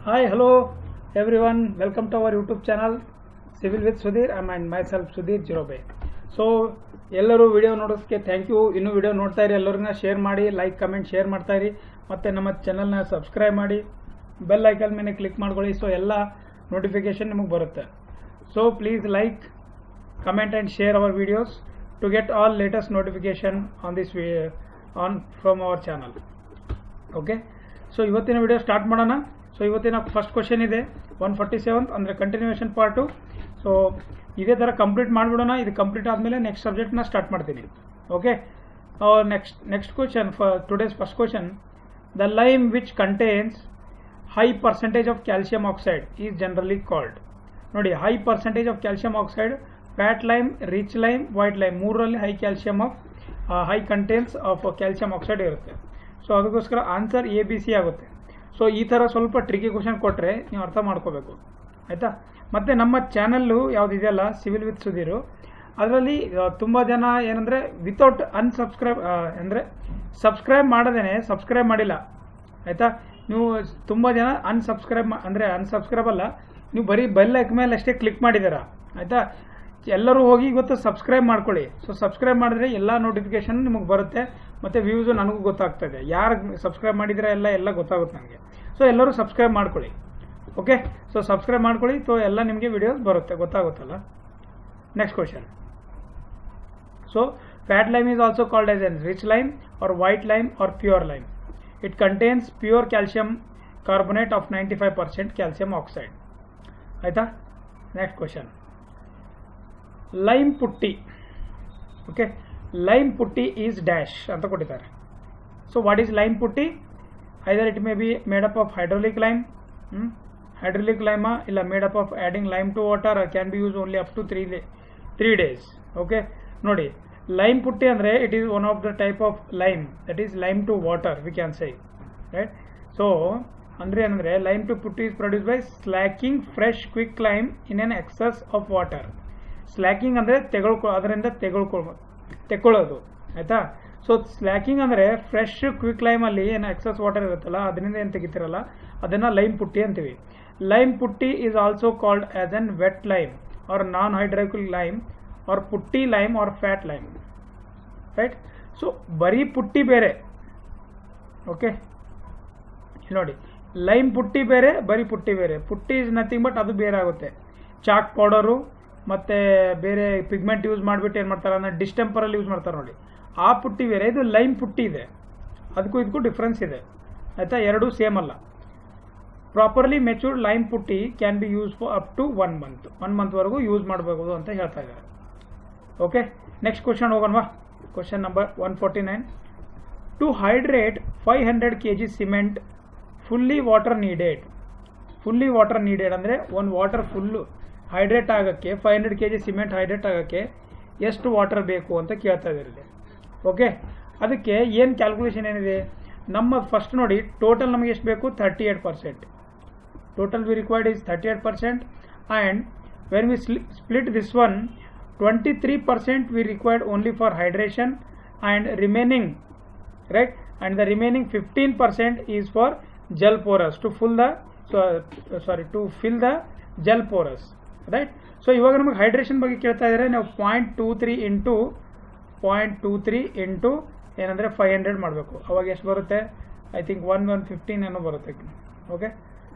Hi, hello everyone. Welcome to our YouTube channel Civil with Sudhir and myself Sudhir Jirobe. So ಎಲ್ಲರೂ video ನೋಡೋದಕ್ಕೆ thank you. ಇನ್ನೂ video ನೋಡ್ತಾ ಇರಿ, ಎಲ್ಲರನ್ನ share ಮಾಡಿ, ಲೈಕ್ ಕಮೆಂಟ್ ಶೇರ್ ಮಾಡ್ತಾ ಇರಿ, ಮತ್ತು ನಮ್ಮ ಚಾನಲ್ನ ಸಬ್ಸ್ಕ್ರೈಬ್ ಮಾಡಿ, ಬೆಲ್ ಐಕನ್ ಮೇಲೆ ಕ್ಲಿಕ್ ಮಾಡ್ಕೊಳ್ಳಿ. ಸೊ ಎಲ್ಲ ನೋಟಿಫಿಕೇಶನ್ ನಿಮಗೆ ಬರುತ್ತೆ. So please like comment and share our videos to get all latest notification on this from our channel. Okay, so ಇವತ್ತಿನ ವಿಡಿಯೋ ಸ್ಟಾರ್ಟ್ ಮಾಡೋಣ. ಸೊ ಇವತ್ತಿನ ಫಸ್ಟ್ ಕ್ವಶನ್ ಇದೆ 147 ಅಂದರೆ ಕಂಟಿನ್ಯೂಯೇಷನ್ ಪಾರ್ಟು. ಸೊ ಇದೇ ಥರ ಕಂಪ್ಲೀಟ್ ಮಾಡಿಬಿಡೋಣ. ಇದು ಕಂಪ್ಲೀಟ್ ಆದಮೇಲೆ ನೆಕ್ಸ್ಟ್ ಸಬ್ಜೆಕ್ಟ್ನ ಸ್ಟಾರ್ಟ್ ಮಾಡ್ತೀನಿ. Okay, next question for today's first question. The lime which contains high percentage of calcium oxide is generally called. ನೋಡಿ, high percentage of calcium oxide, fat lime, rich lime, white lime, ಮೂರರಲ್ಲಿ high calcium high contents of calcium oxide ಇರುತ್ತೆ. So ಅದಕ್ಕೋಸ್ಕರ answer ABC ಆಗುತ್ತೆ. So ಈ ಥರ ಸ್ವಲ್ಪ tricky question ಕೊಟ್ಟರೆ ನೀವು ಅರ್ಥ ಮಾಡ್ಕೋಬೇಕು, ಆಯಿತಾ. ಮತ್ತು ನಮ್ಮ ಚಾನಲ್ಲು ಯಾವುದಿದೆಯಲ್ಲ ಸಿವಿಲ್ ವಿತ್ ಸುಧೀರು, ಅದರಲ್ಲಿ ತುಂಬ ಜನ ಏನಂದರೆ ವಿತೌಟ್ ಅನ್ಸಬ್ಸ್ಕ್ರೈಬ್ ಅಂದರೆ ಸಬ್ಸ್ಕ್ರೈಬ್ ಮಾಡದೇನೆ ಸಬ್ಸ್ಕ್ರೈಬ್ ಮಾಡಿಲ್ಲ, ಆಯಿತಾ. ನೀವು ತುಂಬ ಜನ ಅನ್ಸಬ್ಸ್ಕ್ರೈಬ್ ಅಲ್ಲ, ನೀವು ಬರೀ ಬೆಲ್ ಐಕನ್ ಮೇಲೆ ಅಷ್ಟೇ ಕ್ಲಿಕ್ ಮಾಡಿದ್ದೀರಾ, ಆಯಿತಾ. ಎಲ್ಲರೂ ಹೋಗಿ ಇವತ್ತು ಸಬ್ಸ್ಕ್ರೈಬ್ ಮಾಡ್ಕೊಳ್ಳಿ. ಸೊ ಸಬ್ಸ್ಕ್ರೈಬ್ ಮಾಡಿದ್ರೆ ಎಲ್ಲ ನೋಟಿಫಿಕೇಶನ್ ನಿಮಗೆ ಬರುತ್ತೆ, ಮತ್ತು ವ್ಯೂಸು ನನಗೂ ಗೊತ್ತಾಗ್ತದೆ. ಯಾರು ಸಬ್ಸ್ಕ್ರೈಬ್ ಮಾಡಿದರೆ ಎಲ್ಲ ಗೊತ್ತಾಗುತ್ತೆ ನನಗೆ. ಸೊ ಎಲ್ಲರೂ ಸಬ್ಸ್ಕ್ರೈಬ್ ಮಾಡ್ಕೊಳ್ಳಿ. ಓಕೆ, ಸೊ ಸಬ್ಸ್ಕ್ರೈಬ್ ಮಾಡ್ಕೊಳ್ಳಿ. ಸೊ ಎಲ್ಲ ನಿಮಗೆ ವಿಡಿಯೋಸ್ ಬರುತ್ತೆ, ಗೊತ್ತಾಗುತ್ತಲ್ಲ. Next question. So fat lime is also called as an rich lime or white lime or pure lime. It contains pure calcium carbonate of 95% calcium oxide, ಆಯಿತಾ. Next question. Lime putty. Okay, lime putty is dash ಅಂತ ಕೊಟ್ಟಿದ್ದಾರೆ. So what is lime putty? Either it may be made up of hydraulic lime, hydraulic ಲೈಮಾ, ಇಲ್ಲ made up of adding lime to water, can be use only up to 3 days. Okay, ನೋಡಿ, lime putty ಅಂದರೆ it is one of the type of lime, that is lime to water we can say, right. So ಅಂದರೆ ಏನಂದರೆ lime to putty is produce by slaking fresh quick lime in an excess of water. Slaking ಅಂದರೆ ಅದರಿಂದ ತೆಗೊಳ್ಳೋದು, ಆಯಿತಾ. So ಸ್ಲ್ಯಾಕಿಂಗ್ ಅಂದರೆ fresh quick ಲೈಮಲ್ಲಿ ಏನು excess water ಇರುತ್ತಲ್ಲ, ಅದರಿಂದ ಏನು ತೆಗಿತಿರಲ್ಲ, ಅದನ್ನು ಲೈಮ್ ಪುಟ್ಟಿ ಅಂತೀವಿ. Lime putty is also called as an wet lime or non hydraulic lime or putty lime or fat lime, right. So ಬರೀ ಪುಟ್ಟಿ ಬೇರೆ, ಓಕೆ. ನೋಡಿ, ಲೈಮ್ ಪುಟ್ಟಿ ಬೇರೆ, ಬರೀ ಪುಟ್ಟಿ ಬೇರೆ. ಪುಟ್ಟಿ ಇಸ್ ನಥಿಂಗ್ ಬಟ್ ಅದು ಬೇರೆ ಆಗುತ್ತೆ. ಚಾಕ್ ಪೌಡರು ಮತ್ತು ಬೇರೆ ಪಿಗ್ಮೆಂಟ್ ಯೂಸ್ ಮಾಡಿಬಿಟ್ಟು ಏನು ಮಾಡ್ತಾರೆ ಅಂದರೆ ಡಿಸ್ಟೆಂಪರಲ್ಲಿ ಯೂಸ್ ಮಾಡ್ತಾರೆ, ನೋಡಿ, ಆ ಪುಟ್ಟಿ ಬೇರೆ. ಇದು ಲೈಮ್ ಪುಟ್ಟಿ ಇದೆ, ಅದಕ್ಕೂ ಇದಕ್ಕೂ ಡಿಫ್ರೆನ್ಸ್ ಇದೆ, ಆಯಿತಾ. ಎರಡೂ ಸೇಮ್ ಅಲ್ಲ. Properly matured lime putty can be use for up to 1 month, 1 monthವರೆಗೂ ಯೂಸ್ ಮಾಡಬಹುದು ಅಂತ ಹೇಳ್ತಾ ಇದ್ದಾರೆ. ಓಕೆ, ನೆಕ್ಸ್ಟ್ ಕ್ವಶನ್ ಹೋಗೋಣವಾ. Question number 149. To hydrate 500 kg cement fully water needed. Fully water needed ಅಂದರೆ ಒಂದು ವಾಟರ್ ಫುಲ್ಲು ಹೈಡ್ರೇಟ್ ಆಗೋಕ್ಕೆ, 500 kg ಸಿಮೆಂಟ್ ಹೈಡ್ರೇಟ್ ಆಗೋಕ್ಕೆ ಎಷ್ಟು ವಾಟರ್ ಬೇಕು ಅಂತ ಕೇಳ್ತಾ ಇದ್ದಾರೆ. ಓಕೆ, ಅದಕ್ಕೆ ಏನು ಕ್ಯಾಲ್ಕುಲೇಷನ್ ಏನಿದೆ ನಮ್ಮ ಫಸ್ಟ್ ನೋಡಿ, ಟೋಟಲ್ ನಮಗೆ ಎಷ್ಟು ಬೇಕು? 38%. Total we required is 38%, and when we split this one 23% we required only for hydration and remaining, right, and the remaining 15% is for gel pores to fill the gel pores, right. So ಇವಾಗ ನಮಗೆ hydration ಬಗ್ಗೆ ಕೇಳ್ತಾ ಇದ್ದಾರೆ. ನಾವು 0.23 into ಏನಂದರೆ 500 ಮಾಡಬೇಕು. ಅವಾಗ ಎಷ್ಟು ಬರುತ್ತೆ? ಐ ಥಿಂಕ್ 115 ಏನೋ ಬರುತ್ತೆ. ಓಕೆ,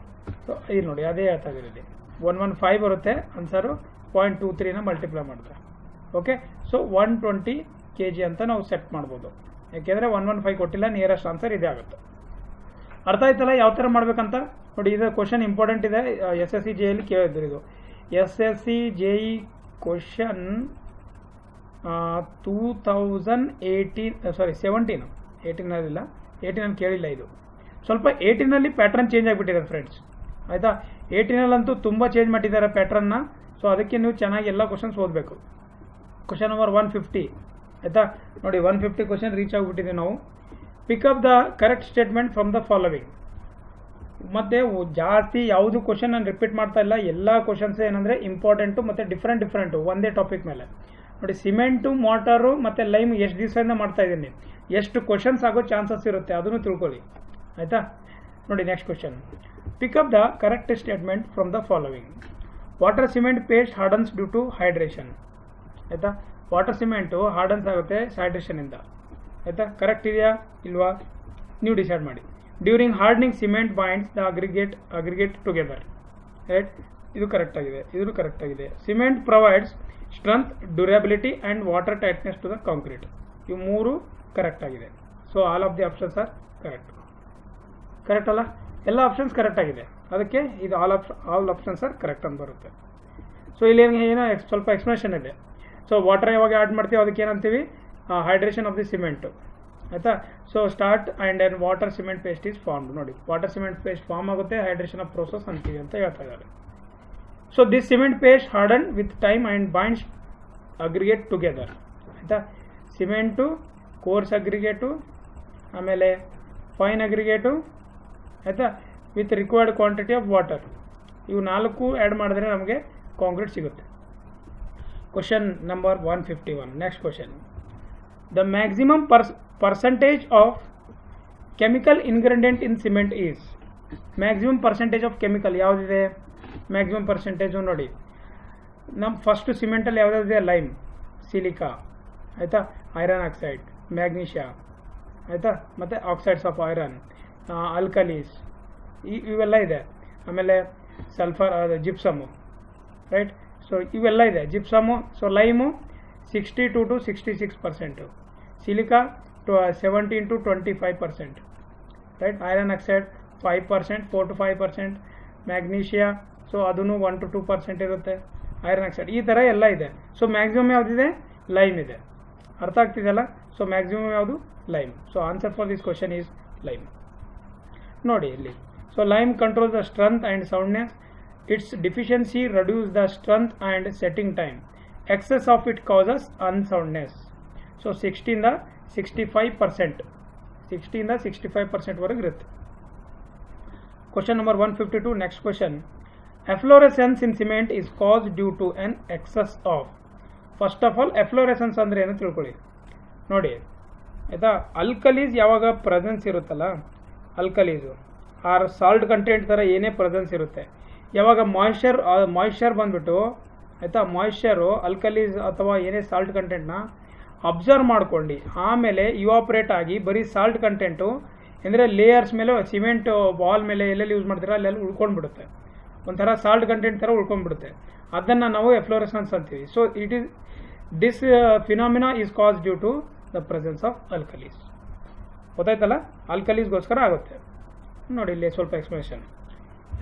ಸೊ ಇಲ್ಲಿ ನೋಡಿ, ಅದೇ ಹೇಳ್ತಾ ಇದ್ದೀರಿ, 115 ಬರುತ್ತೆ ಆನ್ಸರು. 0.23ನ ಮಲ್ಟಿಪ್ಲೈ ಮಾಡಿದ್ರೆ, ಓಕೆ. ಸೊ 120 kg ಅಂತ ನಾವು ಸೆಟ್ ಮಾಡ್ಬೋದು, ಯಾಕೆಂದರೆ 115 ಕೊಟ್ಟಿಲ್ಲ. ನಿಯರೆಸ್ಟ್ ಆನ್ಸರ್ ಇದೇ ಆಗುತ್ತೆ. ಅರ್ಥ ಆಯ್ತಲ್ಲ ಯಾವ ಥರ ಮಾಡ್ಬೇಕಂತ? ನೋಡಿ, ಇದು ಕ್ವಶನ್ ಇಂಪಾರ್ಟೆಂಟ್ ಇದೆ. SSC JEಯಲ್ಲಿ ಕೇಳಿದ್ರು. ಇದು SSC JE ಕ್ವಶನ್ 2018 18 18 ಕೇಳಿಲ್ಲ. ಇದು ಸ್ವಲ್ಪ 18ನಲ್ಲಿ ಪ್ಯಾಟ್ರನ್ ಚೇಂಜ್ ಆಗಿಬಿಟ್ಟಿದೆ ಫ್ರೆಂಡ್ಸ್, ಆಯಿತಾ. 18ನಲ್ಲಂತೂ ತುಂಬ ಚೇಂಜ್ ಮಾಡಿದ್ದಾರೆ ಪ್ಯಾಟ್ರನ್ನ. ಸೊ ಅದಕ್ಕೆ ನೀವು ಚೆನ್ನಾಗಿ ಎಲ್ಲ ಕ್ವಶನ್ಸ್ ಓದಬೇಕು. ಕ್ವಶನ್ ನಂಬರ್ 150, ಆಯಿತಾ. ನೋಡಿ, 150 ಕ್ವಶನ್ ರೀಚ್ ಆಗಿಬಿಟ್ಟಿದೆ ನಾವು. Pick up the correct statement from the following. ಮತ್ತು ಜಾಸ್ತಿ ಯಾವುದು ಕ್ವಶನ್ ನಾನು ರಿಪೀಟ್ ಮಾಡ್ತಾ ಇಲ್ಲ. ಎಲ್ಲ ಕ್ವಶನ್ಸ್ ಏನಂದರೆ ಇಂಪಾರ್ಟೆಂಟು ಮತ್ತು ಡಿಫ್ರೆಂಟು ಒಂದೇ ಟಾಪಿಕ್ ಮೇಲೆ. ನೋಡಿ, ಸಿಮೆಂಟು, ಮೋಟಾರು ಮತ್ತು ಲೈಮ್ ಎಷ್ಟು ದಿವಸದಿಂದ ಮಾಡ್ತಾ ಇದ್ದೀನಿ, ಎಷ್ಟು ಕ್ವಶನ್ಸ್ ಆಗೋ ಚಾನ್ಸಸ್ ಇರುತ್ತೆ ಅದನ್ನು ತಿಳ್ಕೊಳ್ಳಿ, ಆಯಿತಾ. ನೋಡಿ next question. Pick up the correct statement from the following. Water cement paste hardens due to hydration. ಆಯಿತಾ, ವಾಟರ್ ಸಿಮೆಂಟು ಹಾರ್ಡನ್ಸ್ ಆಗುತ್ತೆ ಹೈಡ್ರೇಷನಿಂದ. ಆಯಿತಾ, ಕರೆಕ್ಟ್ ಇದೆಯಾ ಇಲ್ವಾ ನೀವು ಡಿಸೈಡ್ ಮಾಡಿ. During hardening cement binds the aggregate together. Right, ಇದು ಕರೆಕ್ಟ್ ಆಗಿದೆ, ಇದು ಕರೆಕ್ಟ್ ಆಗಿದೆ. Cement provides strength, durability and water tightness to the concrete. ಇವು ಮೂರು ಕರೆಕ್ಟ್ ಆಗಿದೆ. So all of the options are correct. Correct ಅಲ್ಲ, ಎಲ್ಲ ಆಪ್ಷನ್ಸ್ ಕರೆಕ್ಟ್ ಆಗಿದೆ, ಅದಕ್ಕೆ ಇದು ಆಲ್ ಆಪ್ಷನ್ಸ್ ಆರ್ ಕರೆಕ್ಟ್ ಅಂತ ಬರುತ್ತೆ. ಸೊ ಇಲ್ಲಿ ಏನೋ ಸ್ವಲ್ಪ ಎಕ್ಸ್ಪ್ಲನೇಷನ್ ಇದೆ. ಸೊ ವಾಟರ್ ಯಾವಾಗ ಆ್ಯಡ್ ಮಾಡ್ತೀವಿ ಅದಕ್ಕೆ ಏನಂತೀವಿ, ಹೈಡ್ರೇಷನ್ ಆಫ್ ದಿ ಸಿಮೆಂಟು. ಆಯಿತಾ, so start and then water cement paste is formed. ನೋಡಿ, ವಾಟರ್ ಸಿಮೆಂಟ್ ಪೇಸ್ಟ್ ಫಾರ್ಮ್ ಆಗುತ್ತೆ, ಹೈಡ್ರೇಷನ್ ಆಫ್ ಪ್ರೋಸೆಸ್ ಅಂತೀವಿ ಅಂತ ಹೇಳ್ತಾ ಇದ್ದಾರೆ. So this cement paste harden with time and binds aggregate together. ಆಯಿತಾ, cement, coarse aggregate, ಆಮೇಲೆ fine aggregate, ಆಯಿತಾ, with required quantity of water. ಇವು 4 ಆ್ಯಡ್ ಮಾಡಿದ್ರೆ ನಮಗೆ ಕಾಂಕ್ರೀಟ್ ಸಿಗುತ್ತೆ. Question number 151. Next question. The maximum percentage of chemical ingredient in cement is. Maximum percentage of chemical ಯಾವುದಿದೆ? Maximum percentage ನೋಡಿ, ನಮ್ಮ first ಸಿಮೆಂಟಲ್ಲಿ ಯಾವುದಿದೆ? ಲೈಮ್, ಸಿಲಿಕಾ, ಆಯಿತಾ, ಐರನ್ ಆಕ್ಸೈಡ್, ಮ್ಯಾಗ್ನೀಷಿಯಾ, ಆಯಿತಾ, ಮತ್ತು ಆಕ್ಸೈಡ್ಸ್ ಆಫ್ ಐರನ್, ಆಲ್ಕಲೀಸ್, ಇವೆಲ್ಲ ಇದೆ. ಆಮೇಲೆ ಸಲ್ಫರ್, ಜಿಪ್ಸಮು, ರೈಟ್. ಸೊ ಇವೆಲ್ಲ ಇದೆ, gypsum. So lime 62 to 66%, silica 17 to 25%, right. Iron oxide 5%, 4 to 5%, magnesia so ಅದನ್ನು 1 to 2% ಇರುತ್ತೆ. ಐರನ್ ಆಕ್ಸೈಡ್ ಈ ಥರ ಎಲ್ಲ ಇದೆ. ಸೊ ಮ್ಯಾಕ್ಸಿಮಮ್ ಯಾವುದಿದೆ? ಲೈಮ್ ಇದೆ. ಅರ್ಥ ಆಗ್ತಿದೆಯಲ್ಲ? ಸೊ ಮ್ಯಾಕ್ಸಿಮಮ್ ಯಾವುದು? Lime. So answer for this question is lime. ನೋಡಿ ಇಲ್ಲಿ. So lime control the strength and soundness. Its deficiency reduce the strength and setting time. Excess of it causes unsoundness. So 60 ಇಂದ 65%, 60 ಇಂದ 65% ವರೆಗೆ ಇರುತ್ತೆ. Question number 152. Next question. Efflorescence in cement is cause due to an excess of. First of all efflorescence ಅಂದರೆ ಏನು ತಿಳ್ಕೊಳ್ಳಿ. ನೋಡಿ ಆಯಿತಾ, alkalis ಯಾವಾಗ ಪ್ರೆಸೆನ್ಸ್ ಇರುತ್ತಲ್ಲ, ಅಲ್ಕಲೀಸು ಆರ್ ಸಾಲ್ಟ್ ಕಂಟೆಂಟ್ ಥರ ಏನೇ ಪ್ರೆಸೆನ್ಸ್ ಇರುತ್ತೆ, ಯಾವಾಗ ಮಾಯ್ಶ್ಚರ್ ಬಂದುಬಿಟ್ಟು ಆಯಿತಾ, ಮಾಯ್ಶ್ಚರು ಅಲ್ಕಲೀಸ್ ಅಥವಾ ಏನೇ ಸಾಲ್ಟ್ ಕಂಟೆಂಟ್ನ ಅಬ್ಸರ್ವ್ ಮಾಡ್ಕೊಂಡು ಆಮೇಲೆ ಇವಾಪ್ರೇಟ್ ಆಗಿ ಬರೀ ಸಾಲ್ಟ್ ಕಂಟೆಂಟು ಅಂದರೆ ಲೇಯರ್ಸ್ ಮೇಲೆ, ಸಿಮೆಂಟ್ ವಾಲ್ ಮೇಲೆ ಎಲ್ಲೆಲ್ಲಿ ಯೂಸ್ ಮಾಡ್ತೀರಾ ಅಲ್ಲೆಲ್ಲ ಉಳ್ಕೊಂಡ್ಬಿಡುತ್ತೆ, ಒಂಥರ ಸಾಲ್ಟ್ ಕಂಟೆಂಟ್ ಥರ ಉಳ್ಕೊಂಡ್ಬಿಡುತ್ತೆ. ಅದನ್ನು ನಾವು ಎಫ್ಲೋರೆಸೆನ್ಸ್ ಅಂತೀವಿ. So it is this phenomena is cause due to the presence of alkalies. ಗೊತ್ತಾಯ್ತಲ್ಲ, ಅಲ್ಕಲೀಸ್ಗೋಸ್ಕರ ಆಗುತ್ತೆ. ನೋಡಿ ಇಲ್ಲಿ ಸ್ವಲ್ಪ explanation.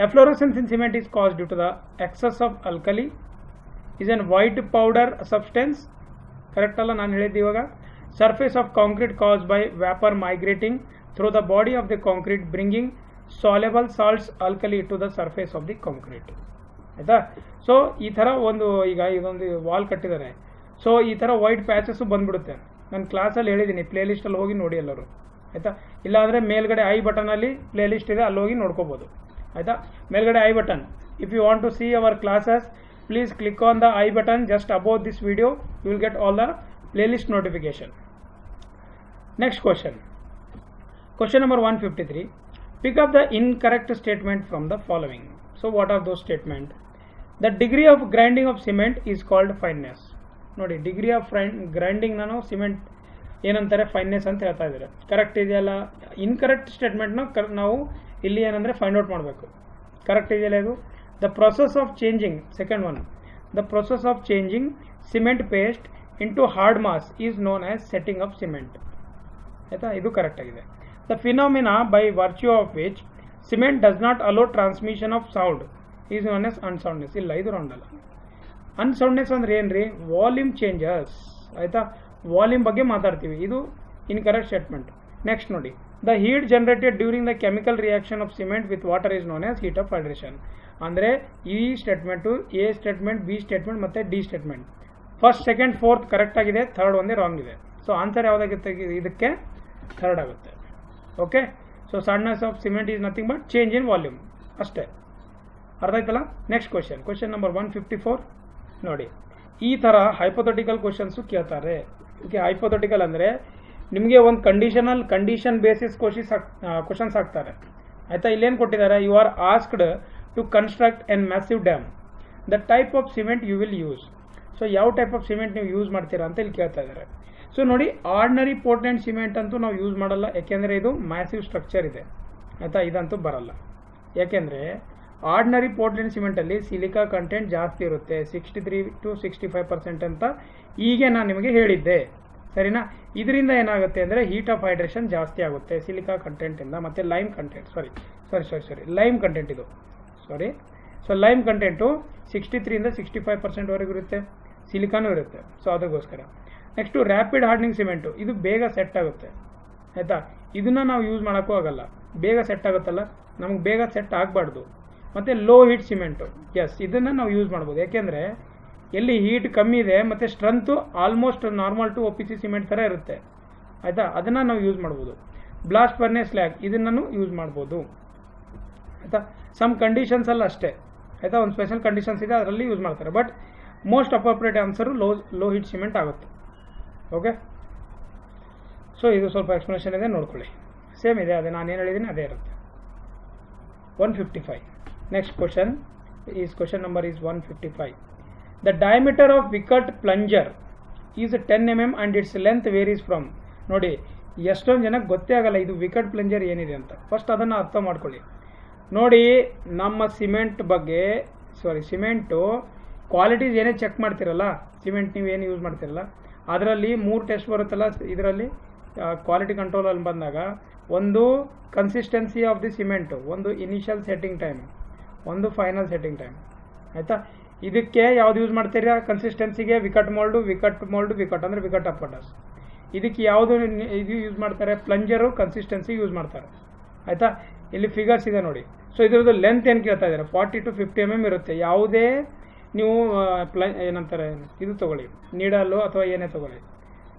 Efflorescence in cement is cause due to the excess of alkali is an white powder substance. Correct ಅಲ್ಲ ನಾನು ಹೇಳಿದ್ದು ಇವಾಗ? Surface of concrete cause by vapour migrating through the body of the concrete bringing soluble salts alkali to the surface of the concrete. ಆಯಿತಾ. So ಈ ಥರ ಈಗ ಇದೊಂದು wall ಕಟ್ಟಿದ್ದಾರೆ. ಸೊ ಈ ಥರ ವೈಟ್ ಪ್ಯಾಚಸ್ಸು ಬಂದ್ಬಿಡುತ್ತೆ. ನಾನು ಕ್ಲಾಸಲ್ಲಿ ಹೇಳಿದ್ದೀನಿ, ಪ್ಲೇ ಲಿಸ್ಟಲ್ಲಿ ಹೋಗಿ ನೋಡಿ ಎಲ್ಲರೂ. ಆಯಿತಾ, ಇಲ್ಲಾಂದರೆ ಮೇಲ್ಗಡೆ ಐ ಬಟನಲ್ಲಿ ಪ್ಲೇ ಲಿಸ್ಟ್ ಇದೆ, ಅಲ್ಲಿ ಹೋಗಿ ನೋಡ್ಕೋಬೋದು. ಆಯಿತಾ, ಮೇಲ್ಗಡೆ I button. If you want to see our classes, please click on the I button just above this video. You will get all the playlist notification. Next question. Question number 153. Pick up the incorrect statement from the following. So what are those statements? The degree of grinding of cement is called fineness. ನೋಡಿ, degree of grinding ನಾನು cement ಏನಂತಾರೆ? Fineness ಅಂತ ಹೇಳ್ತಾ ಇದ್ದಾರೆ. Correct ಇದೆಯಲ್ಲ? Incorrect ಸ್ಟೇಟ್ಮೆಂಟ್ನ ನಾವು ಇಲ್ಲಿ ಏನಂದರೆ ಫೈಂಡ್ ಔಟ್ ಮಾಡಬೇಕು. ಕರೆಕ್ಟ್ ಇದೆಯಲ್ಲ ಇದು? The process of changing, second one, the process of changing cement paste into hard mass is known as setting of cement. ಆಯಿತಾ, ಇದು ಕರೆಕ್ಟ್ ಆಗಿದೆ. The phenomena by virtue of which cement does not allow transmission of sound is known as unsoundness. ಇಲ್ಲ, ಇದು wrong ಅಲ್ಲ. ಅನ್ಸೌಂಡ್ನೆಸ್ ಅಂದ್ರೆ ಏನ್ರಿ? Volume changes. ಆಯಿತಾ, volume ಬಗ್ಗೆ ಮಾತಾಡ್ತೀವಿ. ಇದು ಇನ್ಕರೆಕ್ಟ್ ಸ್ಟೇಟ್ಮೆಂಟ್. ನೆಕ್ಸ್ಟ್ ನೋಡಿ. The heat generated during the chemical reaction of cement with water is known as heat of hydration. ಅಂದರೆ ಈ statement A statement, B statement ಮತ್ತು D statement. First, second, fourth correct ಆಗಿದೆ, third ಒಂದೇ wrong ಇದೆ. So answer ಯಾವುದಾಗುತ್ತೆ ಇದಕ್ಕೆ? Third ಆಗುತ್ತೆ. Okay. So soundness of cement is nothing but change in volume ಅಷ್ಟೇ. ಅರ್ಥ ಆಯ್ತಲ್ಲ? Next question, question number 154. ನೋಡಿ, ಈ ಥರ ಹೈಪೋಥೆಟಿಕಲ್ ಕ್ವಶನ್ಸು ಕೇಳ್ತಾರೆ. ಓಕೆ, ಹೈಪೋಥೆಟಿಕಲ್ ಅಂದರೆ ನಿಮಗೆ ಒಂದು ಕಂಡೀಷನ್ ಬೇಸಿಸ್ ಕ್ವಶನ್ಸ್ ಹಾಕ್ತಾರೆ. ಆಯಿತಾ. ಇಲ್ಲೇನು ಕೊಟ್ಟಿದ್ದಾರೆ, you are asked to construct an massive dam, the type of cement you will use. So ಯಾವ ಟೈಪ್ ಆಫ್ ಸಿಮೆಂಟ್ ನೀವು ಯೂಸ್ ಮಾಡ್ತೀರಾ ಅಂತ ಇಲ್ಲಿ ಕೇಳ್ತಾ ಇದ್ದಾರೆ. ಸೊ ನೋಡಿ, ಆರ್ಡಿನರಿ ಪೋರ್ಟ್ಲ್ಯಾಂಡ್ ಸಿಮೆಂಟ್ ಅಂತೂ ನಾವು ಯೂಸ್ ಮಾಡಲ್ಲ, ಯಾಕೆಂದರೆ ಇದು ಮ್ಯಾಸಿವ್ ಸ್ಟ್ರಕ್ಚರ್ ಇದೆ ಆಯಿತಾ, ಇದಂತೂ ಬರಲ್ಲ. ಯಾಕೆಂದರೆ ಆರ್ಡಿನರಿ ಪೋರ್ಟ್ಲ್ಯಾಂಡ್ ಸಿಮೆಂಟಲ್ಲಿ ಸಿಲಿಕಾ ಕಂಟೆಂಟ್ ಜಾಸ್ತಿ ಇರುತ್ತೆ, 63 to 65% ಅಂತ ಹೀಗೆ ನಾನು ನಿಮಗೆ ಹೇಳಿದ್ದೆ, ಸರಿನಾ. ಇದರಿಂದ ಏನಾಗುತ್ತೆ ಅಂದರೆ ಹೀಟ್ ಆಫ್ ಹೈಡ್ರೇಷನ್ ಜಾಸ್ತಿ ಆಗುತ್ತೆ ಸಿಲಿಕಾ ಕಂಟೆಂಟಿಂದ, ಮತ್ತು ಲೈಮ್ ಕಂಟೆಂಟ್ ಲೈಮ್ ಕಂಟೆಂಟ್ ಇದು ಸೊ ಲೈಮ್ ಕಂಟೆಂಟು 63 to 65% ವರೆಗೂ ಇರುತ್ತೆ, ಸಿಲಿಕಾನೂ ಇರುತ್ತೆ. ಸೊ ಅದಕ್ಕೋಸ್ಕರ ನೆಕ್ಸ್ಟು ರ್ಯಾಪಿಡ್ ಹಾರ್ಡ್ನಿಂಗ್ ಸಿಮೆಂಟು, ಇದು ಬೇಗ ಸೆಟ್ ಆಗುತ್ತೆ ಆಯಿತಾ. ಇದನ್ನು ನಾವು ಯೂಸ್ ಮಾಡೋಕ್ಕೂ ಆಗಲ್ಲ, ಬೇಗ ಸೆಟ್ ಆಗುತ್ತಲ್ಲ, ನಮಗೆ ಬೇಗ ಸೆಟ್ ಆಗಬಾರ್ದು. ಮತ್ತು ಲೋ ಹೀಟ್ ಸಿಮೆಂಟು, ಇದನ್ನು ನಾವು ಯೂಸ್ ಮಾಡ್ಬೋದು, ಯಾಕೆಂದರೆ ಎಲ್ಲಿ ಹೀಟ್ ಕಮ್ಮಿ ಇದೆ ಮತ್ತು strength almost normal to OPC cement ಥರ ಇರುತ್ತೆ ಆಯಿತಾ, ಅದನ್ನು ನಾವು ಯೂಸ್ ಮಾಡ್ಬೋದು. ಬ್ಲಾಸ್ಟ್ ಫರ್ನೇಸ್ ಸ್ಲ್ಯಾಗ್, ಇದನ್ನು ಯೂಸ್ ಮಾಡ್ಬೋದು ಆಯಿತಾ. ಸಮ್ ಕಂಡೀಷನ್ಸ್ ಅಲ್ಲ ಅಷ್ಟೇ ಆಯಿತಾ, ಒಂದು ಸ್ಪೆಷಲ್ ಕಂಡೀಷನ್ಸ್ ಇದೆ, ಅದರಲ್ಲಿ ಯೂಸ್ ಮಾಡ್ತಾರೆ. But most appropriate answer low heat cement ಆಗುತ್ತೆ. ಓಕೆ, ಸೊ ಇದು ಸ್ವಲ್ಪ ಎಕ್ಸ್ಪ್ಲನೇಷನ್ ಇದೆ, ನೋಡ್ಕೊಳ್ಳಿ. ಸೇಮ್ ಇದೆ, ಅದೇ ನಾನು ಏನು ಹೇಳಿದ್ದೀನಿ ಅದೇ ಇರುತ್ತೆ. 155. Next question is question number is 155. The diameter of vicat plunger is 10 mm and its length varies from. ನೋಡಿ, ಎಷ್ಟೊಂದು ಜನಕ್ಕೆ ಗೊತ್ತೇ ಆಗಲ್ಲ ಇದು ವಿಕಟ್ ಪ್ಲಂಜರ್ ಏನಿದೆ ಅಂತ. ಫಸ್ಟ್ ಅದನ್ನು ಅರ್ಥ ಮಾಡ್ಕೊಳ್ಳಿ. ನೋಡಿ, ನಮ್ಮ ಸಿಮೆಂಟು ಕ್ವಾಲಿಟೀಸ್ ಏನೇ ಚೆಕ್ ಮಾಡ್ತಿರಲ್ಲ, ಸಿಮೆಂಟ್ ನೀವು ಏನು ಯೂಸ್ ಮಾಡ್ತಿರಲ್ಲ, ಅದರಲ್ಲಿ 3 ಟೆಸ್ಟ್ ಬರುತ್ತಲ್ಲ ಇದರಲ್ಲಿ ಕ್ವಾಲಿಟಿ ಕಂಟ್ರೋಲಲ್ಲಿ ಬಂದಾಗ. ಒಂದು ಕನ್ಸಿಸ್ಟೆನ್ಸಿ ಆಫ್ ದಿ ಸಿಮೆಂಟು, ಒಂದು ಇನಿಷಿಯಲ್ ಸೆಟ್ಟಿಂಗ್ ಟೈಮ್, ಒಂದು ಫೈನಲ್ ಸೆಟ್ಟಿಂಗ್ ಟೈಮ್ ಆಯಿತಾ. ಇದಕ್ಕೆ ಯಾವ್ದು ಯೂಸ್ ಮಾಡ್ತೀರಾ ಕನ್ಸಿಸ್ಟೆನ್ಸಿಗೆ? ವಿಕಟ್ ಮೋಲ್ಡು ಅಂದರೆ ವಿಕಟ್ ಅಪ್ಪಟಸ್. ಇದಕ್ಕೆ ಯಾವುದು ಇದು ಯೂಸ್ ಮಾಡ್ತಾರೆ? ಪ್ಲಂಜರು ಕನ್ಸಿಸ್ಟೆನ್ಸಿ ಯೂಸ್ ಮಾಡ್ತಾರೆ ಆಯಿತಾ. ಇಲ್ಲಿ ಫಿಗರ್ಸ್ ಇದೆ ನೋಡಿ. ಸೊ ಇದ್ರದ್ದು ಲೆಂತ್ ಏನು ಕೇಳ್ತಾ ಇದ್ದಾರೆ, 40 to 50 mm ಇರುತ್ತೆ. ಯಾವುದೇ ನೀವು ಏನಂತಾರೆ ಇದು ತೊಗೊಳ್ಳಿ, ನೀಡಲು ಅಥವಾ ಏನೇ ತೊಗೊಳ್ಳಿ,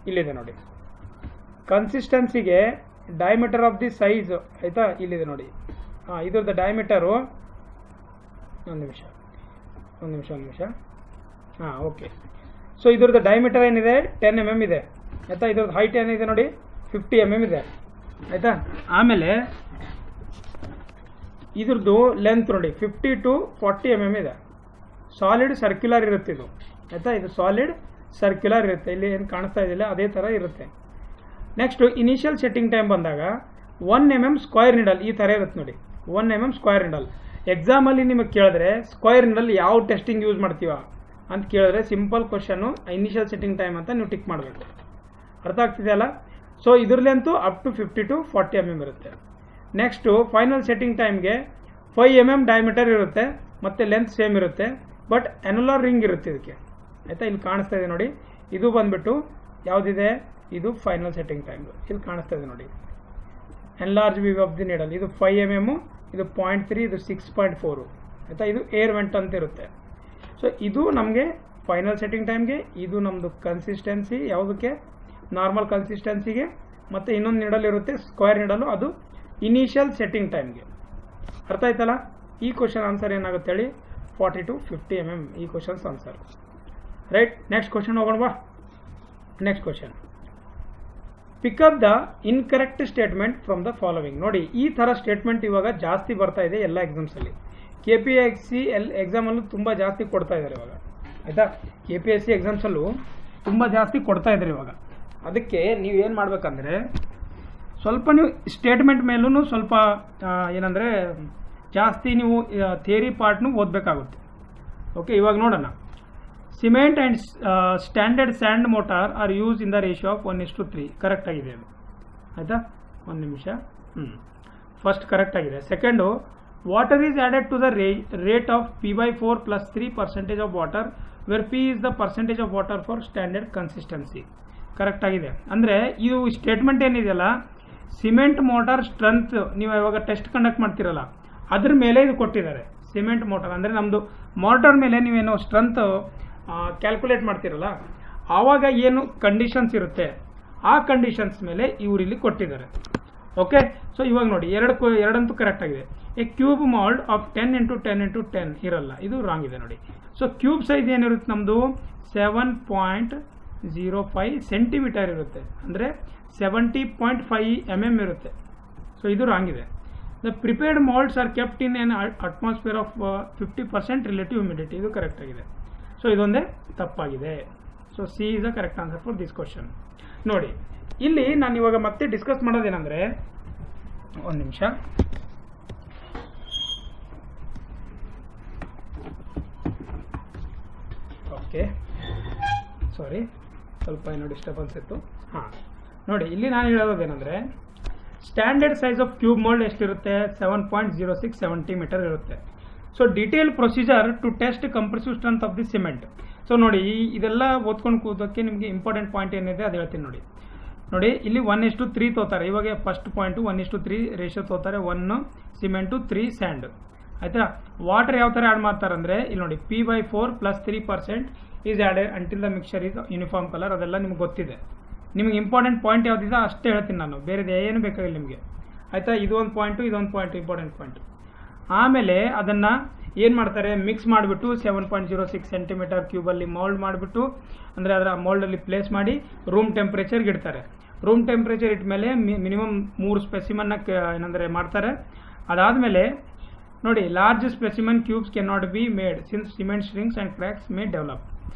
ಇಲ್ಲಿದೆ ನೋಡಿ. ಕನ್ಸಿಸ್ಟೆನ್ಸಿಗೆ ಡಯಾಮೀಟರ್ ಆಫ್ ದಿ ಸೈಜ್ ಆಯಿತಾ, ಇಲ್ಲಿದೆ ನೋಡಿ. ಇದ್ರದ್ದು ಡಯಾಮೀಟರು ಒಂದು ನಿಮಿಷ ಓಕೆ. ಸೊ ಇದ್ರದ್ದು ಡಯಾಮೀಟರ್ ಏನಿದೆ 10 mm ಇದೆ ಆಯಿತಾ. ಇದ್ರದ್ದು ಹೈಟ್ ಏನಿದೆ ನೋಡಿ 50 mm ಇದೆ ಆಯಿತಾ. ಆಮೇಲೆ ಇದ್ರದ್ದು ಲೆಂತ್ ನೋಡಿ 50 to 40 mm ಇದೆ. ಸಾಲಿಡ್ ಸರ್ಕ್ಯುಲರ್ ಇರುತ್ತೆ ಇದು ಆಯಿತಾ. ಇದು ಸಾಲಿಡ್ ಸರ್ಕ್ಯುಲರ್ ಇರುತ್ತೆ, ಇಲ್ಲಿ ಏನು ಕಾಣಿಸ್ತಾ ಇದೆಯಲ್ಲ ಅದೇ ಥರ ಇರುತ್ತೆ. ನೆಕ್ಸ್ಟು ಇನಿಷಿಯಲ್ ಸೆಟ್ಟಿಂಗ್ ಟೈಮ್ ಬಂದಾಗ 1 mm ಸ್ಕ್ವೇರ್ ನೀಡಲ್ ಈ ಥರ ಇರುತ್ತೆ ನೋಡಿ. 1 mm ಸ್ಕ್ವೇರ್ ನೀಡಲ್. ಎಕ್ಸಾಮಲ್ಲಿ ನಿಮಗೆ ಕೇಳಿದ್ರೆ ಸ್ಕ್ವೇರ್ ನೀಡಲ್ ಯಾವ ಟೆಸ್ಟಿಂಗ್ ಯೂಸ್ ಮಾಡ್ತೀವ ಅಂತ ಕೇಳಿದ್ರೆ simple question initial setting time ಅಂತ ನೀವು ಟಿಕ್ ಮಾಡಬೇಕು. ಅರ್ಥ ಆಗ್ತಿದೆಯಲ್ಲ. ಸೊ ಇದರಲ್ಲಂತೂ ಅಪ್ ಟು 50 to 40 mm ಇರುತ್ತೆ. ನೆಕ್ಸ್ಟು ಫೈನಲ್ ಸೆಟ್ಟಿಂಗ್ ಟೈಮ್ಗೆ 5 mm ಡಯಾಮೀಟರ್ ಇರುತ್ತೆ ಮತ್ತು ಲೆಂತ್ ಸೇಮ್ ಇರುತ್ತೆ. ಬಟ್ ಅನುಲರ್ ರಿಂಗ್ ಇರುತ್ತೆ ಇದಕ್ಕೆ ಆಯಿತಾ. ಇಲ್ಲಿ ಕಾಣಿಸ್ತಾ ಇದೆ ನೋಡಿ, ಇದು ಬಂದ್ಬಿಟ್ಟು ಯಾವುದಿದೆ, ಇದು ಫೈನಲ್ ಸೆಟ್ಟಿಂಗ್ ಟೈಮ್. ಇಲ್ಲಿ ಕಾಣಿಸ್ತಾ ಇದೆ ನೋಡಿ, enlarge view of the needle. ಇದು 5 mm, ಇದು 0.3, ಇದು 6.4 ಆಯಿತಾ. ಇದು ಏರ್ ವೆಂಟ್ ಅಂತ ಇರುತ್ತೆ. ಸೊ ಇದು ನಮಗೆ ಫೈನಲ್ ಸೆಟ್ಟಿಂಗ್ ಟೈಮ್ಗೆ, ಇದು ನಮ್ಮದು ಕನ್ಸಿಸ್ಟೆನ್ಸಿ ಯಾವುದಕ್ಕೆ, ನಾರ್ಮಲ್ ಕನ್ಸಿಸ್ಟೆನ್ಸಿಗೆ, ಮತ್ತು ಇನ್ನೊಂದು ನೀಡಲ್ ಇರುತ್ತೆ ಸ್ಕ್ವೇರ್ ನೀಡಲು, ಅದು ಇನಿಷಿಯಲ್ ಸೆಟ್ಟಿಂಗ್ ಟೈಮ್ಗೆ. ಅರ್ಥ ಆಯ್ತಲ್ಲ. ಈ ಕ್ವಶನ್ ಆನ್ಸರ್ ಏನಾಗುತ್ತೆ ಹೇಳಿ, 40 to 50 mm ಈ questions answer right. Next question ಹೋಗೋಣ ಬಾ. Next question, pick up the incorrect statement from the following. ನೋಡಿ, ಈ ಥರ ಸ್ಟೇಟ್ಮೆಂಟ್ ಇವಾಗ ಜಾಸ್ತಿ ಬರ್ತಾ ಇದೆ ಎಲ್ಲ ಎಕ್ಸಾಮ್ಸಲ್ಲಿ. KPSC ಎಕ್ಸಾಮಲ್ಲೂ ತುಂಬ ಜಾಸ್ತಿ ಕೊಡ್ತಾ ಇದ್ದಾರೆ ಇವಾಗ ಆಯಿತಾ. KPSC ಎಕ್ಸಾಮ್ಸಲ್ಲೂ ತುಂಬ ಜಾಸ್ತಿ ಕೊಡ್ತಾ ಇದ್ದಾರೆ ಇವಾಗ. ಅದಕ್ಕೆ ನೀವು ಏನು ಮಾಡಬೇಕಂದ್ರೆ ಸ್ವಲ್ಪ ನೀವು ಸ್ಟೇಟ್ಮೆಂಟ್ ಮೇಲೂ ಸ್ವಲ್ಪ ಏನಂದರೆ ಜಾಸ್ತಿ ನೀವು ಥಿಯರಿ ಪಾರ್ಟ್ನು ಓದಬೇಕಾಗುತ್ತೆ. ಓಕೆ, ಇವಾಗ ನೋಡೋಣ. Cement and standard sand mortar are use in the ratio of 1:3. Correct ಆಗಿದೆ ಅದು ಆಯಿತಾ. ಒಂದು ನಿಮಿಷ. ಫಸ್ಟ್ ಕರೆಕ್ಟ್ ಆಗಿದೆ. Second, water is added to the rate of P/4 + 3% of water where P is the percentage of water for standard consistency. Correct ಆಗಿದೆ. ಅಂದರೆ ಇದು statement ಏನಿದೆಯಲ್ಲ, ಸಿಮೆಂಟ್ ಮೋಟಾರ್ ಸ್ಟ್ರೆಂತ್ ನೀವು ಇವಾಗ ಟೆಸ್ಟ್ ಕಂಡಕ್ಟ್ ಮಾಡ್ತಿರಲ್ಲ ಅದ್ರ ಮೇಲೆ ಇದು ಕೊಟ್ಟಿದ್ದಾರೆ. ಸಿಮೆಂಟ್ ಮೋಟಾರ್ ಅಂದರೆ ನಮ್ಮದು ಮೋಟಾರ್ ಮೇಲೆ ನೀವೇನು ಸ್ಟ್ರೆಂತ್ ಕ್ಯಾಲ್ಕುಲೇಟ್ ಮಾಡ್ತಿರಲ್ಲ, ಆವಾಗ ಏನು ಕಂಡೀಷನ್ಸ್ ಇರುತ್ತೆ ಆ ಕಂಡೀಷನ್ಸ್ ಮೇಲೆ ಇವರಿಲ್ಲಿ ಕೊಟ್ಟಿದ್ದಾರೆ. ಓಕೆ, ಸೊ ಇವಾಗ ನೋಡಿ ಎರಡಂತೂ ಕರೆಕ್ಟ್ ಆಗಿದೆ. ಎ ಕ್ಯೂಬ್ ಮಾಲ್ಡ್ ಆಫ್ 10 × 10 × 10 ಇರಲ್ಲ, ಇದು ರಾಂಗ್ ಇದೆ ನೋಡಿ. ಸೊ ಕ್ಯೂಬ್ ಸೈಜ್ ಏನಿರುತ್ತೆ ನಮ್ಮದು 7.05 ಸೆಂಟಿಮೀಟರ್ ಇರುತ್ತೆ, ಅಂದರೆ 70.5 mm ಇರುತ್ತೆ. ಸೊ ಇದು ರಾಂಗ್ ಇದೆ. The prepared moulds are kept in an atmosphere of 50% relative humidity. ಇದು ಕರೆಕ್ಟ್ ಆಗಿದೆ. ಸೊ ಇದೊಂದೇ ತಪ್ಪಾಗಿದೆ. So C is the correct answer for this question. ನೋಡಿ ಇಲ್ಲಿ ನಾನು ಇವಾಗ ಮತ್ತೆ ಡಿಸ್ಕಸ್ ಮಾಡೋದೇನೆಂದರೆ, ಒಂದು ನಿಮಿಷ, ಓಕೆ ಸಾರಿ ಸ್ವಲ್ಪ ಏನೋ ಡಿಸ್ಟರ್ಬೆನ್ಸ್ ಇತ್ತು. ಹಾಂ ನೋಡಿ ಇಲ್ಲಿ ನಾನು ಹೇಳೋದೇನೆಂದರೆ, standard size of cube mould ಎಷ್ಟಿರುತ್ತೆ? 7.06 ಸೆಂಟಿಮೀಟರ್ ಇರುತ್ತೆ. So detail procedure to test compressive strength of the cement. So ನೋಡಿ ಇದೆಲ್ಲ ಓದ್ಕೊಂಡು ಕೂದೋಕ್ಕೆ ನಿಮಗೆ ಇಂಪಾರ್ಟೆಂಟ್ ಪಾಯಿಂಟ್ ಏನಿದೆ ಅದು ಹೇಳ್ತೀನಿ ನೋಡಿ. ನೋಡಿ ಇಲ್ಲಿ 1:3 ತೋತಾರೆ. ಇವಾಗ ಫಸ್ಟ್ ಪಾಯಿಂಟು 1:3 ರೇಷಿಯೋ ತೋತಾರೆ. 1 ಸಿಮೆಂಟು 3 ಸ್ಯಾಂಡ್. ಆಯ್ತಾ? ವಾಟರ್ ಯಾವ ಥರ ಆ್ಯಡ್ ಮಾಡ್ತಾರೆ ಅಂದರೆ, ಇಲ್ಲಿ ನೋಡಿ P/4 + 3% is added until the mixer is uniform colour. ಅದೆಲ್ಲ ನಿಮ್ಗೆ ಗೊತ್ತಿದೆ. ನಿಮಗೆ ಇಂಪಾರ್ಟೆಂಟ್ ಪಾಯಿಂಟ್ ಯಾವುದಿದೆ ಅಷ್ಟೇ ಹೇಳ್ತೀನಿ ನಾನು, ಬೇರೆದು ಏನು ಬೇಕಾಗಿಲ್ಲ ನಿಮಗೆ. ಆಯಿತಾ? ಇದೊಂದು ಪಾಯಿಂಟು ಇಂಪಾರ್ಟೆಂಟ್ ಪಾಯಿಂಟ್. ಆಮೇಲೆ ಅದನ್ನು ಏನು ಮಾಡ್ತಾರೆ, ಮಿಕ್ಸ್ ಮಾಡಿಬಿಟ್ಟು 7.06 ಸೆಂಟಿಮೀಟರ್ ಕ್ಯೂಬಲ್ಲಿ ಮೋಲ್ಡ್ ಮಾಡಿಬಿಟ್ಟು, ಅಂದರೆ ಅದರ ಮೋಲ್ಡಲ್ಲಿ ಪ್ಲೇಸ್ ಮಾಡಿ ರೂಮ್ ಟೆಂಪ್ರೇಚರ್ಗೆ ಇಡ್ತಾರೆ. ರೂಮ್ ಟೆಂಪ್ರೇಚರ್ ಇಟ್ಟ ಮೇಲೆ ಮಿನಿಮಮ್ 3 ಸ್ಪೆಸಿಮನ್ನ ಏನಂದರೆ ಮಾಡ್ತಾರೆ. ಅದಾದಮೇಲೆ ನೋಡಿ, large specimen cubes can not be made since cement shrinks and cracks may develop.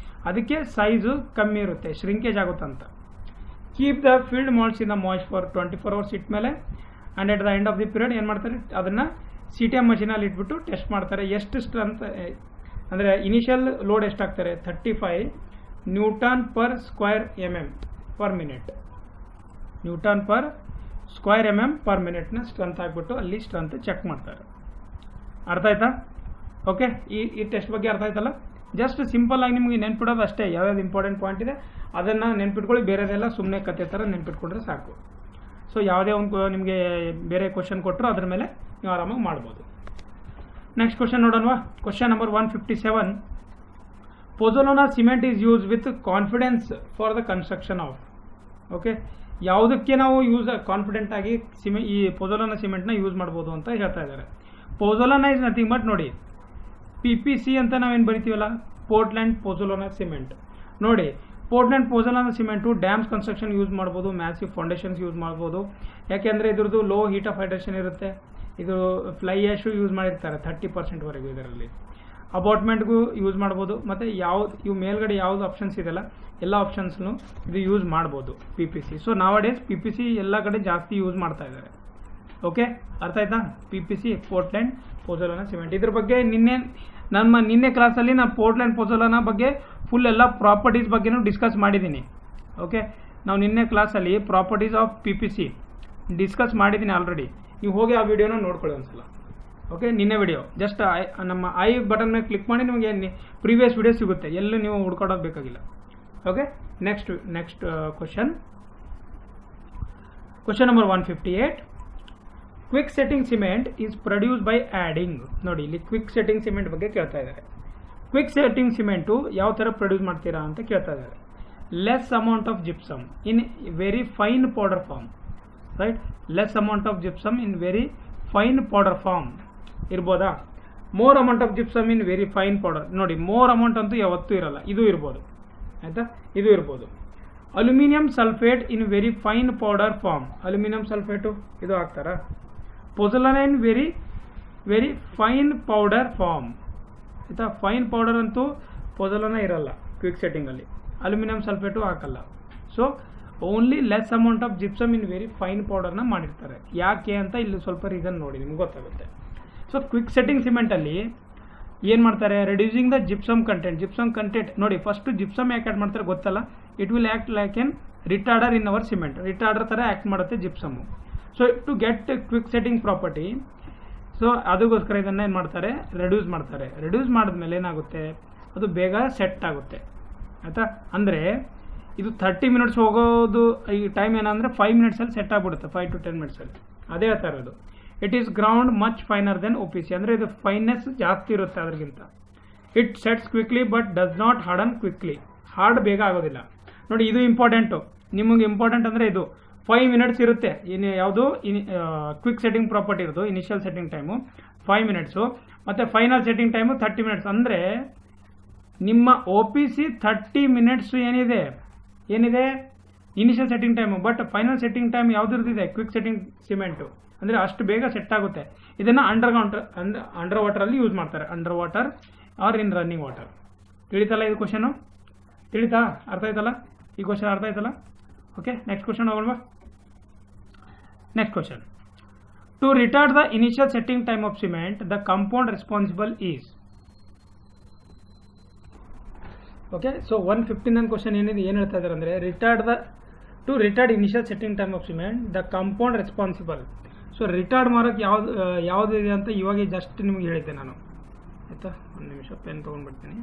ಅದಕ್ಕೆ ಸೈಜು ಕಮ್ಮಿ ಇರುತ್ತೆ, ಶ್ರಿಂಕೇಜ್ ಆಗುತ್ತಂತ. Keep the field moulds in the moist for 24 hours ಇಟ್ಮೇಲೆ, and at the end of the period ಏನು ಮಾಡ್ತಾರೆ, ಅದನ್ನು CTM ಮಷೀನಲ್ಲಿ ಇಟ್ಬಿಟ್ಟು test ಮಾಡ್ತಾರೆ. ಎಷ್ಟು ಸ್ಟ್ರೆಂತ್ ಅಂದರೆ ಇನಿಷಿಯಲ್ ಲೋಡ್ ಎಷ್ಟಾಗ್ತಾರೆ, 35 newton per square mm per minute. Newton per square mm per ಮಿನಿಟ್ನ ಸ್ಟ್ರೆಂತ್ ಆಗಿಬಿಟ್ಟು ಅಲ್ಲಿ ಸ್ಟ್ರೆಂತ್ ಚೆಕ್ ಮಾಡ್ತಾರೆ. ಅರ್ಥ ಆಯ್ತಾ? ಓಕೆ, ಈ ಟೆಸ್ಟ್ ಬಗ್ಗೆ ಅರ್ಥ ಆಯ್ತಲ್ಲ? ಜಸ್ಟ್ ಸಿಂಪಲ್ ಆಗಿ ನಿಮಗೆ ನೆನ್ಪಿಡೋದು ಅಷ್ಟೇ. ಯಾವ್ಯಾವ್ದು ಇಂಪಾರ್ಟೆಂಟ್ ಪಾಯಿಂಟ್ ಇದೆ ಅದನ್ನು ನೆನ್ಪಿಟ್ಕೊಳ್ಳಿ, ಬೇರೆದೆಲ್ಲ ಸುಮ್ಮನೆ ಕತೆ ಥರ ನೆನ್ಪಿಟ್ಕೊಂಡ್ರೆ ಸಾಕು. ಸೊ ಯಾವುದೇ ಒಂದು ನಿಮಗೆ ಬೇರೆ ಕ್ವಶನ್ ಕೊಟ್ಟರು ಅದ್ರ ಮೇಲೆ ನೀವು ಆರಾಮಾಗಿ ಮಾಡ್ಬೋದು. ನೆಕ್ಸ್ಟ್ ಕ್ವಶನ್ ನೋಡೋಣವಾ? Question number 157. Pozzolana cement is use with confidence for the construction of. Okay, ಯಾವುದಕ್ಕೆ ನಾವು ಕಾನ್ಫಿಡೆಂಟ್ ಆಗಿ ಈ ಪೊಜೊಲಾನಾ ಸಿಮೆಂಟ್ನ ಯೂಸ್ ಮಾಡ್ಬೋದು ಅಂತ ಹೇಳ್ತಾ ಇದ್ದಾರೆ. ಪೊಜೊಲಾನಾ ಇಸ್ ನಥಿಂಗ್ ಬಟ್ ನೋಡಿ PPC ಅಂತ ನಾವೇನು ಬರಿತೀವಲ್ಲ, ಪೋರ್ಟ್ಲ್ಯಾಂಡ್ ಪೊಜೊಲಾನಾ ಸಿಮೆಂಟ್. ನೋಡಿ Portland pozzolana cement dams construction use ಮಾಡ್ಬೋದು, ಮ್ಯಾಸಿವ್ ಫೌಂಡೇಶನ್ಸ್ ಯೂಸ್ ಮಾಡ್ಬೋದು. ಯಾಕೆಂದರೆ ಇದ್ರದ್ದು ಲೋ ಹೀಟ್ ಆಫ್ ಹೈಡ್ರೇಷನ್ ಇರುತ್ತೆ. ಇದು ಫ್ಲೈ ಆ್ಯಶು ಯೂಸ್ ಮಾಡಿರ್ತಾರೆ 30% ಇದರಲ್ಲಿ. ಅಬಾಟ್ಮೆಂಟ್ಗೂ ಯೂಸ್ ಮಾಡ್ಬೋದು. ಮತ್ತು ಇವು ಮೇಲ್ಗಡೆ ಯಾವುದು ಆಪ್ಷನ್ಸ್ ಇದೆಯಲ್ಲ, ಎಲ್ಲ ಆಪ್ಷನ್ಸ್ನು ಇದು ಯೂಸ್ ಮಾಡ್ಬೋದು PPC. ಸೊ ನಾವಡೇಸ್ PPC ಎಲ್ಲ ಕಡೆ ಜಾಸ್ತಿ ಯೂಸ್ ಮಾಡ್ತಾ ಇದ್ದಾರೆ. ಓಕೆ, ಅರ್ಥ ಆಯ್ತಾ? PPC Portland pozzolana cement. ಇದ್ರ ಬಗ್ಗೆ ನಿನ್ನೆ ಕ್ಲಾಸಲ್ಲಿ ನಾನು ಪೋರ್ಟ್ಲ್ಯಾಂಡ್ ಪೊಜೊಲಾನಾ ಬಗ್ಗೆ ಫುಲ್ ಎಲ್ಲ ಪ್ರಾಪರ್ಟೀಸ್ ಬಗ್ಗೆನೂ ಡಿಸ್ಕಸ್ ಮಾಡಿದ್ದೀನಿ. ಓಕೆ, ನಾವು ನಿನ್ನೆ ಕ್ಲಾಸಲ್ಲಿ ಪ್ರಾಪರ್ಟೀಸ್ ಆಫ್ PPC ಡಿಸ್ಕಸ್ ಮಾಡಿದ್ದೀನಿ ಆಲ್ರೆಡಿ. ನೀವು ಹೋಗಿ ಆ ವಿಡಿಯೋನ ನೋಡ್ಕೊಳ್ಳಿ ಒಂದ್ಸಲ. ಓಕೆ, ನಿನ್ನೆ ವಿಡಿಯೋ ಜಸ್ಟ್ ನಮ್ಮ ಐ ಬಟನ್ ಮೇಲೆ ಕ್ಲಿಕ್ ಮಾಡಿ ನಿಮಗೆ ಪ್ರೀವಿಯಸ್ ವಿಡಿಯೋ ಸಿಗುತ್ತೆ, ಎಲ್ಲೂ ನೀವು ಹುಡ್ಕೊಡೋದು ಬೇಕಾಗಿಲ್ಲ. Okay, next question number 158. Quick setting cement is produce by adding. ನೋಡಿ ಇಲ್ಲಿ ಕ್ವಿಕ್ ಸೆಟ್ಟಿಂಗ್ ಸಿಮೆಂಟ್ ಬಗ್ಗೆ ಕೇಳ್ತಾ ಇದ್ದಾರೆ. ಕ್ವಿಕ್ ಸೆಟ್ಟಿಂಗ್ ಸಿಮೆಂಟು ಯಾವ ಥರ ಪ್ರೊಡ್ಯೂಸ್ ಮಾಡ್ತೀರಾ ಅಂತ ಕೇಳ್ತಾ ಇದ್ದಾರೆ. Less amount of gypsum in very fine powder form. Right, less amount of gypsum in very fine powder form ಇರ್ಬೋದಾ? More amount of gypsum in very fine powder. ನೋಡಿ more amount ಅಂತೂ ಯಾವತ್ತೂ ಇರಲ್ಲ, ಇದು ಇರ್ಬೋದು. ಆಯಿತಾ, ಇದು ಇರ್ಬೋದು. Aluminium sulphate in very fine powder form. Aluminium sulphate ಇದು ಹಾಕ್ತಾರಾ? Pozzolana in very fine powder form. ಆಯಿತಾ, ಫೈನ್ ಪೌಡರ್ ಅಂತೂ ಪೊಜೊಲಾನಾ ಇರಲ್ಲ ಕ್ವಿಕ್ ಸೆಟ್ಟಿಂಗಲ್ಲಿ, ಅಲ್ಯೂಮಿನಿಯಂ ಸಲ್ಫೇಟು ಹಾಕಲ್ಲ. So only less amount of gypsum in very fine ಪೌಡರ್ನ ಮಾಡಿರ್ತಾರೆ. ಯಾಕೆ ಅಂತ ಇಲ್ಲಿ ಸ್ವಲ್ಪ ರೀಸನ್ ನೋಡಿ, ನಿಮ್ಗೆ ಗೊತ್ತಾಗುತ್ತೆ. ಸೊ ಕ್ವಿಕ್ ಸೆಟ್ಟಿಂಗ್ ಸಿಮೆಂಟಲ್ಲಿ ಏನು ಮಾಡ್ತಾರೆ, ರೆಡ್ಯೂಸಿಂಗ್ ದ ಜಿಪ್ಸಮ್ ಕಂಟೆಂಟ್. ನೋಡಿ ಫಸ್ಟ್ ಜಿಪ್ಸಮ್ ಯಾಕೆ ಆ್ಯಡ್ ಮಾಡ್ತಾರೆ ಗೊತ್ತಲ್ಲ? It will act like an retarder in our cement. Retarder ಥರ ಆ್ಯಕ್ಟ್ ಮಾಡುತ್ತೆ gypsum. So to get quick setting property, so ಅದಕ್ಕೋಸ್ಕರ ಇದನ್ನು ಏನು ಮಾಡ್ತಾರೆ, ರೆಡ್ಯೂಸ್ ಮಾಡ್ತಾರೆ. ರೆಡ್ಯೂಸ್ ಮಾಡಿದ್ಮೇಲೆ ಏನಾಗುತ್ತೆ, ಅದು ಬೇಗ ಸೆಟ್ ಆಗುತ್ತೆ. ಆಯಿತಾ, ಅಂದರೆ ಇದು 30 minutes ಹೋಗೋದು ಈ ಟೈಮ್ ಏನಂದರೆ 5 minutesಲ್ಲಿ ಸೆಟ್ ಆಗಿಬಿಡುತ್ತೆ, 5 to 10 minutesಲ್ಲಿ. ಅದೇ ಹೇಳ್ತಾ ಇರೋದು. It is ground much finer than OPC. ಅಂದರೆ ಇದು ಫೈನ್ನೆಸ್ ಜಾಸ್ತಿ ಇರುತ್ತೆ ಅದಕ್ಕಿಂತ. It sets quickly but does not harden quickly. Hard ಬೇಗ ಆಗೋದಿಲ್ಲ. ನೋಡಿ ಇದು ಇಂಪಾರ್ಟೆಂಟು, ನಿಮಗೆ ಇಂಪಾರ್ಟೆಂಟ್ ಅಂದರೆ ಇದು 5 minutes ಇರುತ್ತೆ. ಯಾವುದು ಕ್ವಿಕ್ ಸೆಟ್ಟಿಂಗ್ ಪ್ರಾಪರ್ಟಿ ಇರೋದು. ಇನಿಷಿಯಲ್ ಸೆಟ್ಟಿಂಗ್ ಟೈಮು 5 minutes ಮತ್ತು ಫೈನಲ್ ಸೆಟ್ಟಿಂಗ್ ಟೈಮು 30 minutes. ಅಂದರೆ ನಿಮ್ಮ OPC 30 minutes ಏನಿದೆ initial setting time, but final setting time ಯಾವ್ದು ಇರ್ತಿದೆ ಕ್ವಿಕ್ ಸೆಟ್ಟಿಂಗ್ ಸಿಮೆಂಟು ಅಂದರೆ ಅಷ್ಟು ಬೇಗ ಸೆಟ್ ಆಗುತ್ತೆ. ಇದನ್ನು ಅಂಡರ್ ವಾಟರಲ್ಲಿ ಯೂಸ್ ಮಾಡ್ತಾರೆ, under water or in running water. ತಿಳಿತಲ್ಲ ಇದು ಕ್ವಶನು? ತಿಳಿತಾ? ಅರ್ಥ ಆಯ್ತಲ್ಲ? ಈ ಕ್ವಶನ್ ಅರ್ಥ ಆಯ್ತಲ್ಲ? ಓಕೆ, ನೆಕ್ಸ್ಟ್ ಕ್ವಶನ್ ಹೋಗೋಣ. Next question, to retard the initial setting time of cement the compound responsible is. Okay, so 159 question ಏನಿದೆ, ಏನು ಹೇಳ್ತಾ ಇದ್ದಾರೆ ಅಂದರೆ to retard initial setting time of cement the compound responsible. So retard ಮಾಡೋಕ್ಕೆ ಯಾವುದು ಇದೆ ಅಂತ ಇವಾಗ ಜಸ್ಟ್ ನಿಮಗೆ ಹೇಳಿದ್ದೆ ನಾನು. ಆಯಿತಾ, ಒಂದು ನಿಮಿಷ ಪೆನ್ ತೊಗೊಂಡ್ಬಿಡ್ತೀನಿ.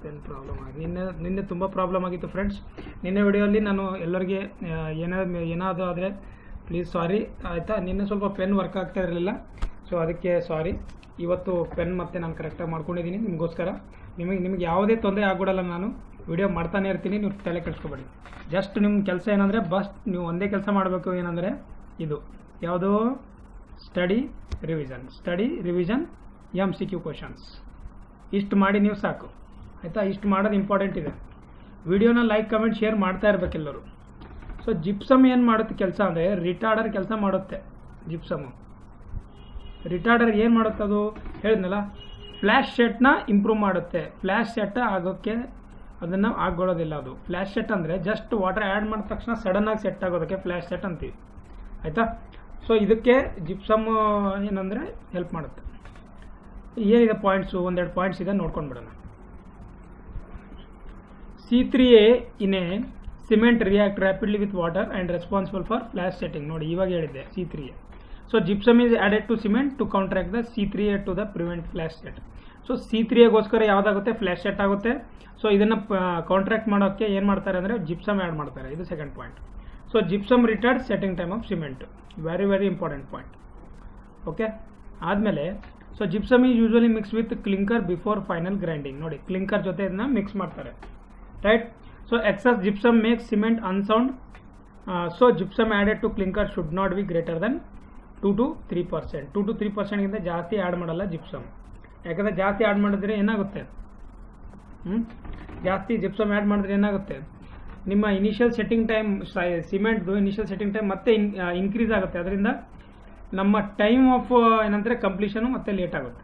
ಪೆನ್ ಪ್ರಾಬ್ಲಮ್ ಆಗಿ ನಿನ್ನೆ ತುಂಬ ಪ್ರಾಬ್ಲಮ್ ಆಗಿತ್ತು ಫ್ರೆಂಡ್ಸ್. ನಿನ್ನೆ ವಿಡಿಯೋಲ್ಲಿ ನಾನು ಎಲ್ಲರಿಗೆ ಏನಾದರೂ ಆದರೆ ಪ್ಲೀಸ್ ಸಾರಿ, ಆಯಿತಾ. ನಿನ್ನೆ ಸ್ವಲ್ಪ ಪೆನ್ ವರ್ಕ್ ಆಗ್ತಾ ಇರಲಿಲ್ಲ, ಸೊ ಅದಕ್ಕೆ ಸಾರಿ. ಇವತ್ತು ಪೆನ್ ಮತ್ತೆ ನಾನು ಕರೆಕ್ಟಾಗಿ ಮಾಡ್ಕೊಂಡಿದ್ದೀನಿ ನಿಮಗೋಸ್ಕರ. ನಿಮಗೆ ಯಾವುದೇ ತೊಂದರೆ ಆಗ್ಬಿಡಲ್ಲ, ನಾನು ವಿಡಿಯೋ ಮಾಡ್ತಾನೆ ಇರ್ತೀನಿ, ನೀವು ತಲೆ ಕೆಡಿಸ್ಕೊಬೇಡಿ. ಜಸ್ಟ್ ನಿಮ್ಮ ಕೆಲಸ ಏನಂದರೆ ನೀವು ಒಂದೇ ಕೆಲಸ ಮಾಡಬೇಕು, ಏನಂದರೆ ಇದು ಯಾವುದು, ಸ್ಟಡಿ ರಿವಿಷನ್ MCQ ಕ್ವಶನ್ಸ್. ಇಷ್ಟು ಮಾಡಿ ನೀವು ಸಾಕು, ಆಯಿತಾ. ಇಷ್ಟು ಮಾಡೋದು ಇಂಪಾರ್ಟೆಂಟ್ ಇದೆ. ವಿಡಿಯೋನ ಲೈಕ್ ಕಮೆಂಟ್ ಶೇರ್ ಮಾಡ್ತಾ ಇರಬೇಕೆಲ್ಲರೂ. ಸೊ ಜಿಪ್ಸಮ್ ಏನು ಮಾಡುತ್ತೆ ಕೆಲಸ ಅಂದರೆ, ರಿಟಾರ್ಡರ್ ಕೆಲಸ ಮಾಡುತ್ತೆ. ಜಿಪ್ಸಮು ರಿಟಾರ್ಡರ್ ಏನು ಮಾಡುತ್ತೆ, ಅದು ಹೇಳಿದ್ನಲ್ಲ, ಫ್ಲ್ಯಾಶ್ ಸೆಟ್ನ ಇಂಪ್ರೂವ್ ಮಾಡುತ್ತೆ. ಫ್ಲ್ಯಾಶ್ ಸೆಟ್ ಆಗೋಕ್ಕೆ ಅದನ್ನು ಆಗೋದಿಲ್ಲ. ಅದು ಫ್ಲ್ಯಾಶ್ ಸೆಟ್ ಅಂದರೆ ಜಸ್ಟ್ ವಾಟರ್ ಆ್ಯಡ್ ಮಾಡಿದ ತಕ್ಷಣ ಸಡನ್ನಾಗಿ ಸೆಟ್ ಆಗೋದಕ್ಕೆ ಫ್ಲ್ಯಾಶ್ ಸೆಟ್ ಅಂತೀವಿ, ಆಯಿತಾ. ಸೊ ಇದಕ್ಕೆ ಜಿಪ್ಸಮ್ ಏನಂದರೆ ಹೆಲ್ಪ್ ಮಾಡುತ್ತೆ. ಏನಿದೆ ಪಾಯಿಂಟ್ಸು, ಒಂದೆರಡು ಪಾಯಿಂಟ್ಸ್ ಇದೆ, ನೋಡ್ಕೊಂಡು ಬಿಡೋಣ. C3A in a cement react rapidly with water and responsible for flash setting. ನೋಡಿ ಇವಾಗ ಹೇಳಿದ್ದೆ C3A. So gypsum is added to cement to counteract the C3A to the prevent flash set. So C3Aಗೋಸ್ಕರ ಯಾವುದಾಗುತ್ತೆ, flash set ಆಗುತ್ತೆ. So ಇದನ್ನು contract ಮಾಡೋಕ್ಕೆ ಏನು ಮಾಡ್ತಾರೆ ಅಂದರೆ ಜಿಪ್ಸಮ್ ಆ್ಯಡ್ ಮಾಡ್ತಾರೆ. ಇದು second point. So gypsum retard setting time of cement, very important point. Okay, ಆದಮೇಲೆ so gypsum is usually mix with clinker before final grinding. ನೋಡಿ ಕ್ಲಿಂಕರ್ ಜೊತೆ ಇದನ್ನ ಮಿಕ್ಸ್ ಮಾಡ್ತಾರೆ, right. So excess gypsum makes cement unsound. So gypsum added to clinker should not be greater than 2 to 3%. 2 to 3%ಗಿಂತ ಜಾಸ್ತಿ add ಮಾಡಲ್ಲ gypsum. ಯಾಕಂದರೆ ಜಾಸ್ತಿ add ಮಾಡಿದ್ರೆ ಏನಾಗುತ್ತೆ, ಜಾಸ್ತಿ ಜಿಪ್ಸಮ್ ಆ್ಯಡ್ ಮಾಡಿದ್ರೆ ಏನಾಗುತ್ತೆ, ನಿಮ್ಮ ಇನಿಷಿಯಲ್ ಸೆಟ್ಟಿಂಗ್ ಟೈಮ್, ಸಿಮೆಂಟ್ದು ಇನಿಷಿಯಲ್ ಸೆಟ್ಟಿಂಗ್ ಟೈಮ್ ಮತ್ತೆ ಇನ್ಕ್ರೀಸ್ ಆಗುತ್ತೆ. ಅದರಿಂದ ನಮ್ಮ ಟೈಮ್ ಆಫ್ ಏನಂದರೆ ಕಂಪ್ಲೀಷನು ಮತ್ತೆ ಲೇಟ್ ಆಗುತ್ತೆ,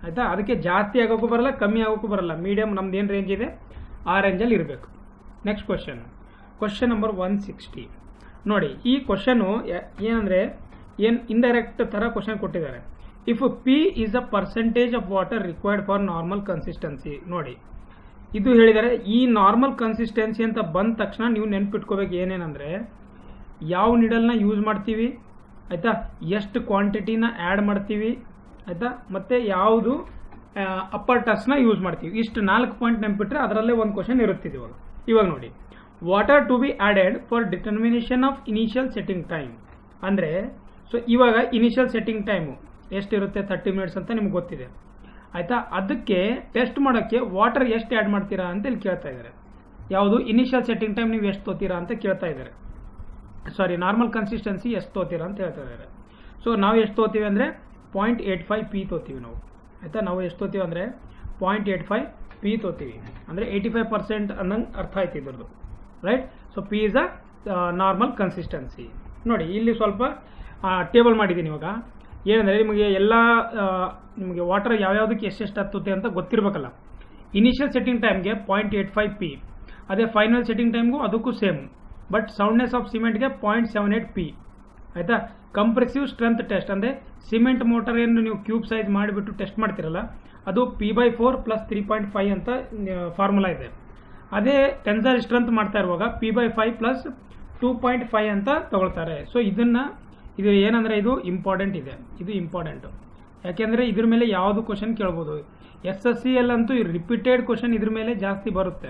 ಆಯಿತಾ. ಅದಕ್ಕೆ ಜಾಸ್ತಿ ಆಗೋಕ್ಕೂ ಬರಲ್ಲ, ಕಮ್ಮಿ ಆಗೋಕ್ಕೂ ಬರಲ್ಲ, ಮೀಡಿಯಮ್ ನಮ್ದು ಏನು ರೇಂಜ್ ಇದೆ ಆ ರೇಂಜಲ್ಲಿ ಇರಬೇಕು. Next question number 160. ನೋಡಿ ಈ ಕ್ವಶನು ಏನಂದರೆ ಇಂಡೈರೆಕ್ಟ್ ಥರ ಕ್ವಶನ್ ಕೊಟ್ಟಿದ್ದಾರೆ. If P is a percentage of water required for normal consistency. ನೋಡಿ ಇದು ಹೇಳಿದ್ದಾರೆ. ಈ ನಾರ್ಮಲ್ ಕನ್ಸಿಸ್ಟೆನ್ಸಿ ಅಂತ ಬಂದ ತಕ್ಷಣ ನೀವು ನೆನ್ಪಿಟ್ಕೋಬೇಕು ಏನೇನಂದರೆ, ಯಾವ ನೀಡಲ್ನ ಯೂಸ್ ಮಾಡ್ತೀವಿ, ಆಯಿತಾ, ಎಷ್ಟು ಕ್ವಾಂಟಿಟಿನ ಆ್ಯಡ್ ಮಾಡ್ತೀವಿ, ಆಯಿತಾ, ಮತ್ತು ಯಾವುದು ಅಪ್ಪರ್ ಟಸ್ನ ಯೂಸ್ ಮಾಡ್ತೀವಿ. ಇಷ್ಟು 4 ಪಾಯಿಂಟ್ ನೆನ್ಪಿಟ್ರೆ ಅದರಲ್ಲೇ ಒಂದು ಕ್ವಶನ್ ಇರುತ್ತಿದೆ. ಇವಾಗ ನೋಡಿ, water to be added for determination of initial setting time. ಅಂದರೆ ಸೊ ಇವಾಗ ಇನಿಷಿಯಲ್ ಸೆಟ್ಟಿಂಗ್ ಟೈಮು ಎಷ್ಟಿರುತ್ತೆ, 30 ಮಿನಿಟ್ಸ್ ಅಂತ ನಿಮ್ಗೆ ಗೊತ್ತಿದೆ, ಆಯಿತಾ. ಅದಕ್ಕೆ ಟೆಸ್ಟ್ ಮಾಡೋಕ್ಕೆ ವಾಟರ್ ಎಷ್ಟು ಆ್ಯಡ್ ಮಾಡ್ತೀರಾ ಅಂತ ಇಲ್ಲಿ ಕೇಳ್ತಾ ಇದ್ದಾರೆ. ಯಾವುದು ಇನಿಷಿಯಲ್ ಸೆಟ್ಟಿಂಗ್ ಟೈಮ್ ನೀವು ಎಷ್ಟು ತೋತೀರಾ ಅಂತ ಕೇಳ್ತಾ ಇದ್ದಾರೆ. ಸಾರಿ, ನಾರ್ಮಲ್ ಕನ್ಸಿಸ್ಟೆನ್ಸಿ ಎಷ್ಟು ತೋತೀರಾ ಅಂತ ಹೇಳ್ತಾ ಇದ್ದಾರೆ. ಸೊ ನಾವು ಎಷ್ಟು ತೋತೀವಿ ಅಂದರೆ 0.85 P ತೋತೀವಿ ನಾವು, ಆಯಿತಾ. ನಾವು ಎಷ್ಟು ತೋತೀವಿ ಅಂದರೆ 0.85 P ತೋತೀವಿ, ಅಂದರೆ 85% ಅನ್ನಂಗೆ ಅರ್ಥ ಆಯ್ತು ಇದ್ರದ್ದು, right. So P is a normal consistency. ನೋಡಿ ಇಲ್ಲಿ ಸ್ವಲ್ಪ ಟೇಬಲ್ ಮಾಡಿದ್ದೀನಿ. ಇವಾಗ ಏನಂದರೆ ನಿಮಗೆ ವಾಟರ್ ಯಾವ್ಯಾವುದಕ್ಕೆ ಎಷ್ಟೆಷ್ಟು ಹತ್ತುತ್ತೆ ಅಂತ ಗೊತ್ತಿರಬೇಕಲ್ಲ. ಇನಿಷಿಯಲ್ ಸೆಟ್ಟಿಂಗ್ ಟೈಮ್ಗೆ 0.85 P, ಅದೇ ಫೈನಲ್ ಸೆಟ್ಟಿಂಗ್ ಟೈಮ್ಗೂ ಅದಕ್ಕೂ ಸೇಮ್. ಬಟ್ ಸೌಂಡ್ನೆಸ್ ಆಫ್ ಸಿಮೆಂಟ್ಗೆ 0.78 P, ಆಯಿತಾ. ಕಂಪ್ರೆಸಿವ್ ಸ್ಟ್ರೆಂತ್ ಟೆಸ್ಟ್ ಅಂದರೆ ಸಿಮೆಂಟ್ ಮೋಟರ್ ಏನು ನೀವು ಕ್ಯೂಬ್ ಸೈಜ್ ಮಾಡಿಬಿಟ್ಟು ಟೆಸ್ಟ್ ಮಾಡ್ತಿರಲ್ಲ, ಅದು P/4 + 3.5 ಅಂತ ಫಾರ್ಮುಲಾ ಇದೆ. ಅದೇ ಟೆನ್ಸೈಲ್ ಸ್ಟ್ರೆಂತ್ ಮಾಡ್ತಾ ಇರುವಾಗ P/5 + 2.5 ಅಂತ ತಗೊಳ್ತಾರೆ. ಸೊ ಇದು ಏನಂದರೆ ಇದು ಇಂಪಾರ್ಟೆಂಟ್ ಇದೆ, ಇದು ಇಂಪಾರ್ಟೆಂಟು. ಯಾಕೆಂದರೆ ಇದ್ರ ಮೇಲೆ ಯಾವುದು ಕ್ವಶನ್ ಕೇಳ್ಬೋದು. SSCL ಅಂತೂ ರಿಪೀಟೆಡ್ ಕ್ವಶನ್ ಇದ್ರ ಮೇಲೆ ಜಾಸ್ತಿ ಬರುತ್ತೆ,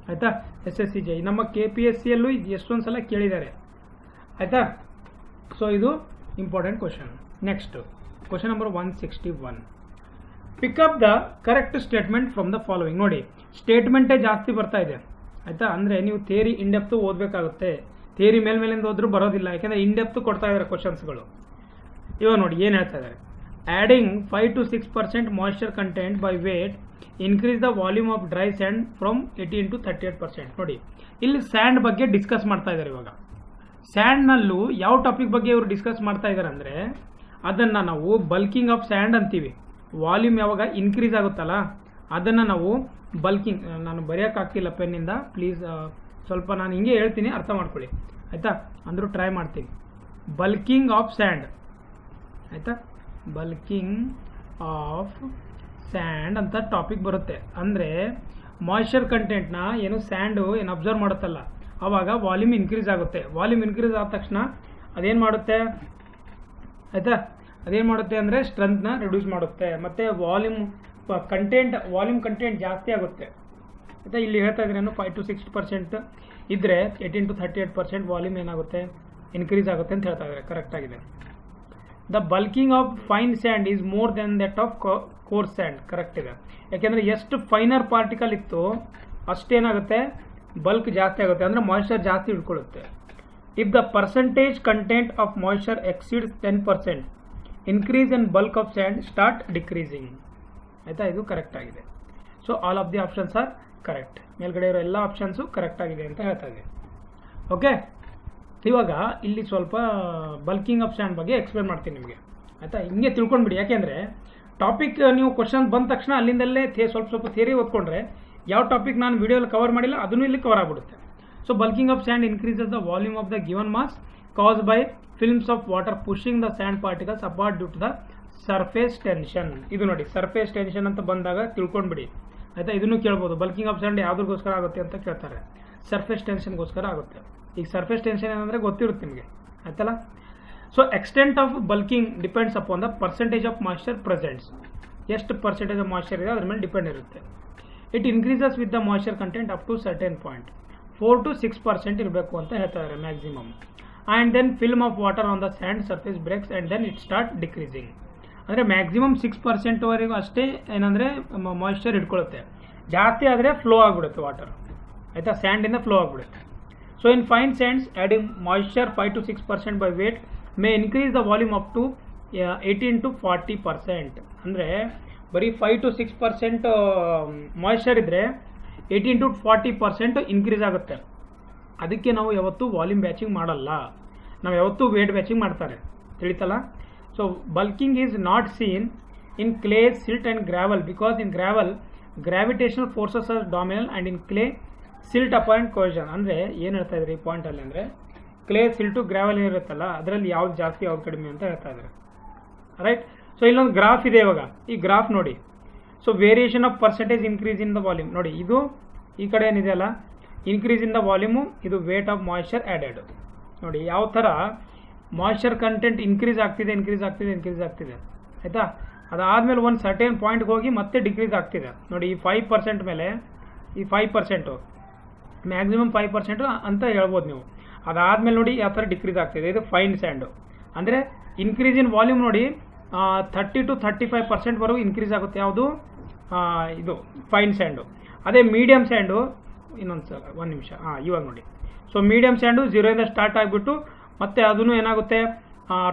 ಆಯಿತಾ. SSCJ ನಮ್ಮ KPSCಯಲ್ಲೂ ಎಷ್ಟೊಂದು ಸಲ ಕೇಳಿದ್ದಾರೆ, ಆಯಿತಾ. ಸೊ ಇದು important question. Next question number 161. Pick up the correct statement from the following. ನೋಡಿ ಸ್ಟೇಟ್ಮೆಂಟೇ ಜಾಸ್ತಿ ಬರ್ತಾ ಇದೆ, ಆಯಿತಾ. ಅಂದರೆ ನೀವು ಥಿಯರಿ ಇನ್ಡೆಪ್ತು ಓದಬೇಕಾಗುತ್ತೆ. ಥಿಯರಿ ಮೇಲಿಂದ ಹೋದ್ರೂ ಬರೋದಿಲ್ಲ, ಯಾಕೆಂದರೆ ಇನ್ಡೆಪ್ತು ಕೊಡ್ತಾ ಇದ್ದಾರೆ ಕ್ವಶನ್ಸ್ಗಳು. ಇವಾಗ ನೋಡಿ ಏನು ಹೇಳ್ತಾ ಇದ್ದಾರೆ. Adding 5 to 6% moisture content by weight increase the volume of dry sand from 18 to 38%. ನೋಡಿ ಇಲ್ಲಿ ಸ್ಯಾಂಡ್ ಬಗ್ಗೆ ಡಿಸ್ಕಸ್ ಮಾಡ್ತಾ ಇದ್ದಾರೆ. ಇವಾಗ ಸ್ಯಾಂಡ್ನಲ್ಲೂ ಯಾವ ಟಾಪಿಕ್ ಬಗ್ಗೆ ಇವರು ಡಿಸ್ಕಸ್ ಮಾಡ್ತಾ ಇದ್ದಾರೆ ಅಂದರೆ ಅದನ್ನು ನಾವು ಬಲ್ಕಿಂಗ್ ಆಫ್ ಸ್ಯಾಂಡ್ ಅಂತೀವಿ. ವಾಲ್ಯೂಮ್ ಯಾವಾಗ ಇನ್ಕ್ರೀಸ್ ಆಗುತ್ತಲ್ಲ ಅದನ್ನು ನಾವು ಬಲ್ಕಿಂಗ್, ನಾನು ಬರೆಯೋಕ್ಕಾಗ್ತಿಲ್ಲ ಪೆನ್ನಿಂದ, ಪ್ಲೀಸ್ ಸ್ವಲ್ಪ ನಾನು ಹಿಂಗೆ ಹೇಳ್ತೀನಿ ಅರ್ಥ ಮಾಡ್ಕೊಳ್ಳಿ ಆಯಿತಾ, ಅಂದರೂ ಟ್ರೈ ಮಾಡ್ತೀನಿ. ಬಲ್ಕಿಂಗ್ ಆಫ್ ಸ್ಯಾಂಡ್ ಆಯಿತಾ, ಬಲ್ಕಿಂಗ್ ಆಫ್ ಸ್ಯಾಂಡ್ ಅಂತ ಟಾಪಿಕ್ ಬರುತ್ತೆ. ಅಂದರೆ ಮಾಯ್ಶ್ಚರ್ ಕಂಟೆಂಟ್ನ ಏನು ಸ್ಯಾಂಡು ಏನು ಅಬ್ಸರ್ವ್ ಮಾಡುತ್ತಲ್ಲ ಆವಾಗ ವಾಲ್ಯೂಮ್ ಇನ್ಕ್ರೀಸ್ ಆಗುತ್ತೆ. ವಾಲ್ಯೂಮ್ ಇನ್ಕ್ರೀಸ್ ಆದ ತಕ್ಷಣ ಅದೇನು ಮಾಡುತ್ತೆ ಆಯಿತಾ, ಅದೇನು ಮಾಡುತ್ತೆ ಅಂದರೆ ಸ್ಟ್ರೆಂತ್ನ ರಿಡ್ಯೂಸ್ ಮಾಡುತ್ತೆ ಮತ್ತು ವಾಲ್ಯೂಮ್ ಕಂಟೆಂಟ್ ಜಾಸ್ತಿ ಆಗುತ್ತೆ ಆಯಿತಾ. ಇಲ್ಲಿ ಹೇಳ್ತಾ ಇದ್ರೇನು 5 to 6% ಇದ್ದರೆ 18 to 38% ವಾಲ್ಯೂಮ್ ಏನಾಗುತ್ತೆ ಇನ್ಕ್ರೀಸ್ ಆಗುತ್ತೆ ಅಂತ ಹೇಳ್ತಾ ಇದ್ದಾರೆ. ಕರೆಕ್ಟ್ ಆಗಿದೆ. The bulking of fine sand is more than that of coarse sand. Correct ಇದೆ, ಯಾಕೆಂದರೆ ಎಷ್ಟು ಫೈನರ್ ಪಾರ್ಟಿಕಲ್ ಇತ್ತು ಅಷ್ಟೇನಾಗುತ್ತೆ ಬಲ್ಕ್ ಜಾಸ್ತಿ ಆಗುತ್ತೆ, ಅಂದರೆ ಮಾಯ್ಶ್ಚರ್ ಜಾಸ್ತಿ ಹಿಡ್ಕೊಳ್ಳುತ್ತೆ. If the percentage content of moisture exceeds 10%, increase in bulk of sand start decreasing ಆಯಿತಾ. ಇದು ಕರೆಕ್ಟ್ ಆಗಿದೆ. So all of the options are correct. ಮೇಲ್ಗಡೆ ಇರೋ ಎಲ್ಲ ಆಪ್ಷನ್ಸು ಕರೆಕ್ಟ್ ಆಗಿದೆ ಅಂತ ಹೇಳ್ತಾ ಇದೆ. ಓಕೆ, ಇವಾಗ ಇಲ್ಲಿ ಸ್ವಲ್ಪ ಬಲ್ಕಿಂಗ್ ಆಫ್ ಸ್ಯಾಂಡ್ ಬಗ್ಗೆ ಎಕ್ಸ್ಪ್ಲೇನ್ ಮಾಡ್ತೀನಿ ನಿಮಗೆ ಆಯಿತಾ. ಹಿಂಗೆ ತಿಳ್ಕೊಂಡ್ಬಿಡಿ, ಯಾಕೆಂದರೆ ಟಾಪಿಕ್ ನೀವು ಕ್ವಶನ್ ಬಂದ ತಕ್ಷಣ ಅಲ್ಲಿಂದಲೇ ಸ್ವಲ್ಪ ಥಿಯರಿ ಓದ್ಕೊಂಡ್ರೆ ಯಾವ ಟಾಪಿಕ್ ನಾನು ವಿಡಿಯೋಲಿ ಕವರ್ ಮಾಡಿಲ್ಲ ಅದನ್ನು ಇಲ್ಲಿ ಕವರ್ ಆಗಿಬಿಡುತ್ತೆ. So bulking of sand increases the volume of the given mass cause by films of water pushing the sand particles apart due to the surface tension. ಇದು ನೋಡಿ ಸರ್ಫೇಸ್ ಟೆನ್ಷನ್ ಅಂತ ಬಂದಾಗ ತಿಳ್ಕೊಂಡ್ಬಿಡಿ ಆಯಿತಾ. ಇದನ್ನು ಕೇಳ್ಬೋದು, ಬಲ್ಕಿಂಗ್ ಆಫ್ ಸ್ಯಾಂಡ್ ಯಾವುದಕ್ಕೋಸ್ಕರ ಆಗುತ್ತೆ ಅಂತ ಕೇಳ್ತಾರೆ. ಸರ್ಫೇಸ್ ಟೆನ್ಷನ್ಗೋಸ್ಕರ ಆಗುತ್ತೆ. ಈಗ ಸರ್ಫೇಸ್ ಟೆನ್ಷನ್ ಏನಂದರೆ ಗೊತ್ತಿರುತ್ತೆ ನಿಮಗೆ ಆಯ್ತಲ್ಲ. So extent of bulking depends upon the percentage of moisture presents. ಎಷ್ಟು ಪರ್ಸೆಂಟೇಜ್ ಆಫ್ ಮಾಯ್ಶ್ಚರ್ ಇದೆ ಅದ್ರ ಮೇಲೆ ಡಿಪೆಂಡ್ ಇರುತ್ತೆ. It increases with the moisture content up to certain point. 4 to 6% ಇರಬೇಕು ಅಂತ ಹೇಳ್ತಾರೆ maximum. And then film of water on the sand surface breaks and then it start decreasing. ಅಂದರೆ maximum 6%ವರೆಗೂ ಅಷ್ಟೇ ಏನಂದರೆ ಮಾಯ್ಶ್ಚರ್ ಇಟ್ಕೊಳ್ಳುತ್ತೆ. ಜಾಸ್ತಿ ಆದರೆ ಫ್ಲೋ ಆಗಿಬಿಡುತ್ತೆ ವಾಟರ್ ಆಯಿತಾ, ಸ್ಯಾಂಡಿಂದ ಫ್ಲೋ ಆಗಿಬಿಡುತ್ತೆ. So in fine sands adding moisture 5 to 6% by weight may increase the volume up to 18 to 40%. ಅಂದರೆ ಬರೀ 5 to 6% ಮಾಯ್ಶ್ಚರ್ ಇದ್ದರೆ 18 to 40% ಇನ್ಕ್ರೀಸ್ ಆಗುತ್ತೆ. ಅದಕ್ಕೆ ನಾವು ಯಾವತ್ತೂ ವಾಲ್ಯೂಮ್ ಬ್ಯಾಚಿಂಗ್ ಮಾಡಲ್ಲ, ನಾವು ಯಾವತ್ತೂ ವೇಟ್ ಬ್ಯಾಚಿಂಗ್ ಮಾಡ್ತಾರೆ, ತಿಳಿತಲ್ಲ. So bulking is not seen in clay, silt and gravel because in gravel gravitational forces are dominant and in clay silt appoint cohesion. ಅಂದರೆ ಏನು ಹೇಳ್ತಾ ಇದ್ರಿ ಈ ಪಾಯಿಂಟಲ್ಲಿ ಅಂದರೆ ಕ್ಲೇ, ಸಿಲ್ಟು, ಗ್ರಾವೆಲ್ ಏನಿರುತ್ತಲ್ಲ ಅದರಲ್ಲಿ ಯಾವ್ದು ಜಾಸ್ತಿ ಯಾವ್ದು ಕಡಿಮೆ ಅಂತ ಹೇಳ್ತಾ ಇದ್ದಾರೆ ರೈಟ್. ಸೊ ಇಲ್ಲೊಂದು ಗ್ರಾಫ್ ಇದೆ, ಇವಾಗ ಈ ಗ್ರಾಫ್ ನೋಡಿ. So variation of percentage increase in the volume ನೋಡಿ, ಇದು ಈ ಕಡೆ ಏನಿದೆ ಅಲ್ಲ ಇನ್ಕ್ರೀಸ್ ಇನ್ ದ ವಾಲ್ಯೂಮು, ಇದು ವೇಟ್ ಆಫ್ ಮಾಯ್ಶ್ಚರ್ ಆ್ಯಡೆಡ್. ನೋಡಿ ಯಾವ ಥರ ಮಾಯ್ಶ್ಚರ್ ಕಂಟೆಂಟ್ ಇನ್ಕ್ರೀಸ್ ಆಗ್ತಿದೆ ಆಯಿತಾ. ಅದಾದಮೇಲೆ ಒಂದು ಸರ್ಟೇನ್ ಪಾಯಿಂಟ್ಗೆ ಹೋಗಿ ಮತ್ತೆ ಡಿಕ್ರೀಸ್ ಆಗ್ತಿದೆ ನೋಡಿ. ಈ 5% ಮೇಲೆ ಈ 5% ಮ್ಯಾಕ್ಸಿಮಮ್ 5% ಅಂತ ಹೇಳ್ಬೋದು ನೀವು. ಅದಾದಮೇಲೆ ನೋಡಿ ಯಾವ ಥರ ಡಿಕ್ರೀಸ್ ಆಗ್ತಿದೆ. ಇದು ಫೈನ್ ಸ್ಯಾಂಡು. ಅಂದರೆ ಇನ್ಕ್ರೀಸ್ ಇನ್ ವಾಲ್ಯೂಮ್ ನೋಡಿ 30 to 35%ವರೆಗೂ ಇನ್ಕ್ರೀಸ್ ಆಗುತ್ತೆ. ಯಾವುದು ಇದು ಫೈನ್ ಸ್ಯಾಂಡು. ಅದೇ ಮೀಡಿಯಮ್ ಸ್ಯಾಂಡು ಇನ್ನೊಂದು ಸಲ ಒಂದು ನಿಮಿಷ ಇವಾಗ ನೋಡಿ. ಸೊ ಮೀಡಿಯಮ್ ಸ್ಯಾಂಡು 0 ಸ್ಟಾರ್ಟ್ ಆಗಿಬಿಟ್ಟು ಮತ್ತೆ ಅದನ್ನು ಏನಾಗುತ್ತೆ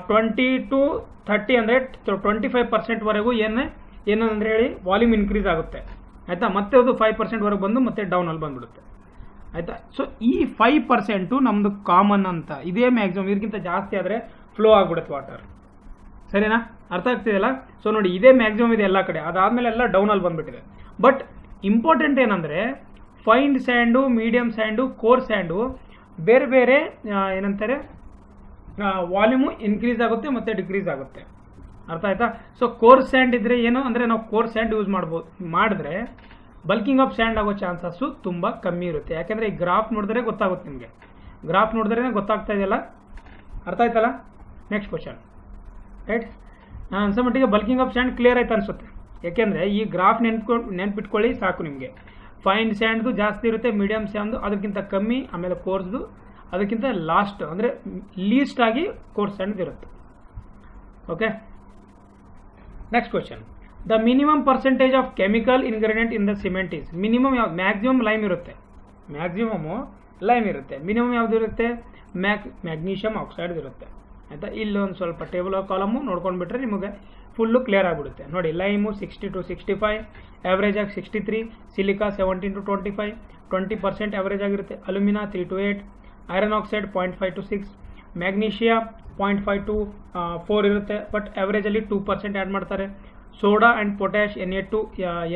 20 to 30 ಅಂದರೆ 25%ವರೆಗೂ ಏನಂದರೆ ಹೇಳಿ ವಾಲ್ಯೂಮ್ ಇನ್ಕ್ರೀಸ್ ಆಗುತ್ತೆ ಆಯಿತಾ. ಮತ್ತೆ ಅದು 5%ವರೆಗೂ ಬಂದು ಮತ್ತೆ ಡೌನಲ್ಲಿ ಬಂದುಬಿಡುತ್ತೆ ಆಯಿತಾ. ಸೊ ಈ 5% ನಮ್ಮದು ಕಾಮನ್ ಅಂತ, ಇದೇ ಮ್ಯಾಕ್ಸಿಮಮ್. ಇದಕ್ಕಿಂತ ಜಾಸ್ತಿ ಆದರೆ ಫ್ಲೋ ಆಗಿಬಿಡುತ್ತೆ ವಾಟರ್, ಸರಿನಾ, ಅರ್ಥ ಆಗ್ತಿದೆಯಲ್ಲ. ಸೊ ನೋಡಿ ಇದೇ ಮ್ಯಾಕ್ಸಿಮಮ್ ಇದೆ ಎಲ್ಲ ಕಡೆ, ಅದಾದಮೇಲೆ ಎಲ್ಲ ಡೌನಲ್ಲಿ ಬಂದುಬಿಟ್ಟಿದೆ. ಬಟ್ ಇಂಪಾರ್ಟೆಂಟ್ ಏನಂದರೆ fine sand, medium sand, core sand ಬೇರೆ ಬೇರೆ ಏನಂತಾರೆ ವಾಲ್ಯೂಮು ಇನ್ಕ್ರೀಸ್ ಆಗುತ್ತೆ ಮತ್ತು ಡಿಕ್ರೀಸ್ ಆಗುತ್ತೆ, ಅರ್ಥ ಆಯ್ತಾ. ಸೊ ಕೋರ್ ಸ್ಯಾಂಡ್ ಇದ್ದರೆ ಏನು ಅಂದರೆ ನಾವು ಕೋರ್ ಸ್ಯಾಂಡ್ ಯೂಸ್ ಮಾಡಿದ್ರೆ ಬಲ್ಕಿಂಗ್ ಆಫ್ ಸ್ಯಾಂಡ್ ಆಗೋ ಚಾನ್ಸಸ್ಸು ತುಂಬ ಕಮ್ಮಿ ಇರುತ್ತೆ. ಯಾಕೆಂದರೆ ಈ ಗ್ರಾಫ್ ನೋಡಿದ್ರೆ ಗೊತ್ತಾಗುತ್ತೆ ನಿಮಗೆ, ಗ್ರಾಫ್ ನೋಡಿದ್ರೆ ಗೊತ್ತಾಗ್ತಾ ಇದೆಯಲ್ಲ, ಅರ್ಥ ಆಯ್ತಲ್ಲ. Next question right. ನಾನು ಅನ್ಸೋ ಮಟ್ಟಿಗೆ ಬಲ್ಕಿಂಗ್ ಆಫ್ ಸ್ಯಾಂಡ್ ಕ್ಲಿಯರ್ ಆಯ್ತು ಅನಿಸುತ್ತೆ. ಯಾಕೆಂದರೆ ಈ ಗ್ರಾಫ್ ನೆನ್ಪಿಟ್ಕೊಳ್ಳಿ ಸಾಕು ನಿಮಗೆ. ಫೈನ್ ಸ್ಯಾಂಡ್ದು ಜಾಸ್ತಿ ಇರುತ್ತೆ, ಮೀಡಿಯಮ್ ಸ್ಯಾಂಡ್ದು ಅದಕ್ಕಿಂತ ಕಮ್ಮಿ, ಆಮೇಲೆ ಕೋರ್ಸ್ದು ಅದಕ್ಕಿಂತ ಲಾಸ್ಟ್ ಅಂದರೆ ಲೀಸ್ಟ್ ಆಗಿ ಕೋರ್ಸ್ ಸ್ಯಾಂಡ್ ಇರುತ್ತೆ. Okay, next question. The minimum percentage of chemical ingredient in the cement is. Minimum ಯಾವ್ದು? ಮ್ಯಾಕ್ಸಿಮಮ್ ಲೈಮ್ ಇರುತ್ತೆ, ಮಿನಿಮಮ್ ಯಾವ್ದು ಇರುತ್ತೆ? ಮ್ಯಾಗ್ನೀಷಿಯಮ್ ಆಕ್ಸೈಡ್ ಇರುತ್ತೆ ಆಯಿತಾ. ಇಲ್ಲೊಂದು ಸ್ವಲ್ಪ ಟೇಬಲ್ ಕಾಲಮು ನೋಡ್ಕೊಂಡ್ಬಿಟ್ರೆ ನಿಮಗೆ ಫುಲ್ಲು ಕ್ಲಿಯರ್ ಆಗಿಬಿಡುತ್ತೆ ನೋಡಿ. ಲೈಮು 60 to 65, ಆ್ಯಾವ್ರೇಜ್ ಆಗಿ 63, ಸಿಲಿಕಾ 17 to 25, 20% ಆ್ಯಾವ್ರೇಜ್ ಆಗಿರುತ್ತೆ. Alumina 3 to 8, iron oxide 0.5 to 6, magnesia 0.5 to 4 ಇರುತ್ತೆ, ಬಟ್ ಆವ್ರೇಜಲ್ಲಿ 2% ಆ್ಯಡ್ ಮಾಡ್ತಾರೆ. Soda and potash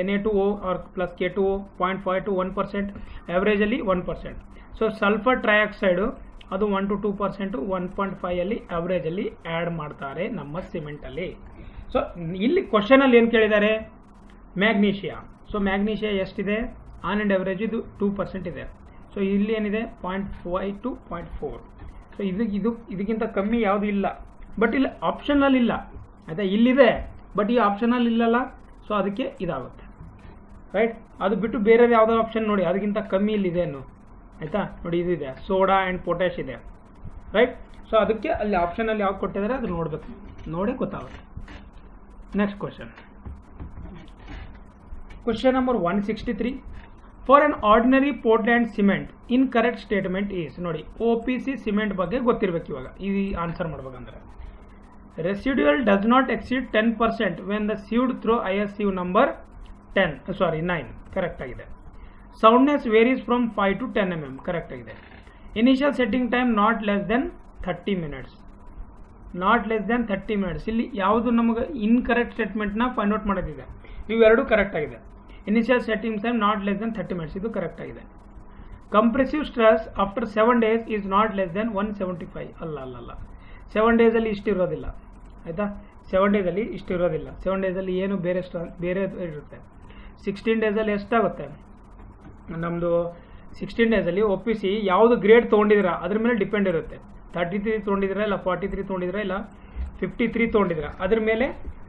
Na2O or plus K2O 0.5 to 1%, ಆವ್ರೇಜಲ್ಲಿ 1%. ಸೊ ಸಲ್ಫರ್ ಟ್ರೈಆಕ್ಸೈಡು ಅದು 1 to 2%, 1.5 ಅಲ್ಲಿ ಆವ್ರೇಜಲ್ಲಿ ಆ್ಯಡ್ ಮಾಡ್ತಾರೆ ನಮ್ಮ ಸಿಮೆಂಟಲ್ಲಿ. ಸೊ ಇಲ್ಲಿ ಕ್ವಶನಲ್ಲಿ ಏನು ಕೇಳಿದ್ದಾರೆ, ಮ್ಯಾಗ್ನೀಷಿಯಾ. ಸೊ ಮ್ಯಾಗ್ನೀಷಿಯಾ ಎಷ್ಟಿದೆ, ಆನ್ ಆ್ಯಂಡ್ ಆವ್ರೇಜ್ ಇದು 2% ಇದೆ. ಸೊ ಇಲ್ಲಿ ಏನಿದೆ 0.5 to 0.4. ಸೊ ಇದಕ್ಕಿಂತ ಕಮ್ಮಿ ಯಾವುದು ಇಲ್ಲ, ಬಟ್ ಇಲ್ಲಿ ಆಪ್ಷನಲ್ಲಿ ಇಲ್ಲ ಆಯಿತಾ. ಇಲ್ಲಿದೆ ಬಟ್ ಈ ಆಪ್ಷನಲ್ಲಿ ಇಲ್ಲಲ್ಲ, ಸೊ ಅದಕ್ಕೆ ಇದಾಗುತ್ತೆ ರೈಟ್. ಅದು ಬಿಟ್ಟು ಬೇರೆ ಯಾವುದೋ ಆಪ್ಷನ್ ನೋಡಿ ಅದಕ್ಕಿಂತ ಕಮ್ಮಿ ಇಲ್ಲಿದೆ ಅನ್ನು ಆಯಿತಾ. ನೋಡಿ ಇದು ಇದೆ, ಸೋಡಾ ಆ್ಯಂಡ್ ಪೊಟ್ಯಾಶ್ ಇದೆ ರೈಟ್. ಸೊ ಅದಕ್ಕೆ ಅಲ್ಲಿ ಆಪ್ಷನಲ್ಲಿ ಯಾವ್ದು ಕೊಟ್ಟಿದ್ದಾರೆ ಅದು ನೋಡಬೇಕು, ನೋಡಿ ಗೊತ್ತಾಗುತ್ತೆ. Next question number 163. For an ordinary Portland cement in correct statement is. ನೋಡಿ OPC ಸಿಮೆಂಟ್ ಬಗ್ಗೆ ಗೊತ್ತಿರಬೇಕು. ಇವಾಗ ಈ ಆನ್ಸರ್ ಮಾಡ್ಬೇಕಂದ್ರೆ residual does not exceed 10% when the sieved through ISCU number 9 correct ಆಗಿದೆ. Soundness varies from 5 to 10 mm correct ಆಗಿದೆ. Initial setting time not less then 30 minutes. Not less then 30 minutes. ಇಲ್ಲಿ ಯಾವುದು ನಮಗೆ ಇನ್ಕರೆಕ್ಟ್ ಸ್ಟೇಟ್ಮೆಂಟ್ನ ಫೈಂಡ್ ಔಟ್ ಮಾಡೋದಿದೆ, ಇವೆರಡು correct ಆಗಿದೆ. Initial setting time not less then 30 minutes ಇದು correct ಆಗಿದೆ. Compressive stress after 7 days is not less then 175. ಅಲ್ಲ 7 days ಅಲ್ಲಿ ಇಷ್ಟು ಇರೋದಿಲ್ಲ ಆಯಿತಾ. 7 days ಅಲ್ಲಿ ಇಷ್ಟು ಇರೋದಿಲ್ಲ. 7 days ಅಲ್ಲಿ ಏನು ಬೇರೆ ಇರುತ್ತೆ. 16 days ಅಲ್ಲಿ ಎಷ್ಟಾಗುತ್ತೆ ನಮ್ಮದು. 16 days ಅಲ್ಲಿ OPC ಯಾವುದು ಗ್ರೇಡ್ ತೊಗೊಂಡಿದ್ದೀರಾ ಅದ್ರ ಮೇಲೆ ಡಿಪೆಂಡ್ ಇರುತ್ತೆ. 33 ತೊಗೊಂಡಿದ್ದೀರಾ, ಇಲ್ಲ 43 ತೊಗೊಂಡಿದ್ದೀರಾ, ಇಲ್ಲ 53 ತೊಗೊಂಡಿದ್ದೀರಾ, ಅದ್ರ ಮೇಲೆ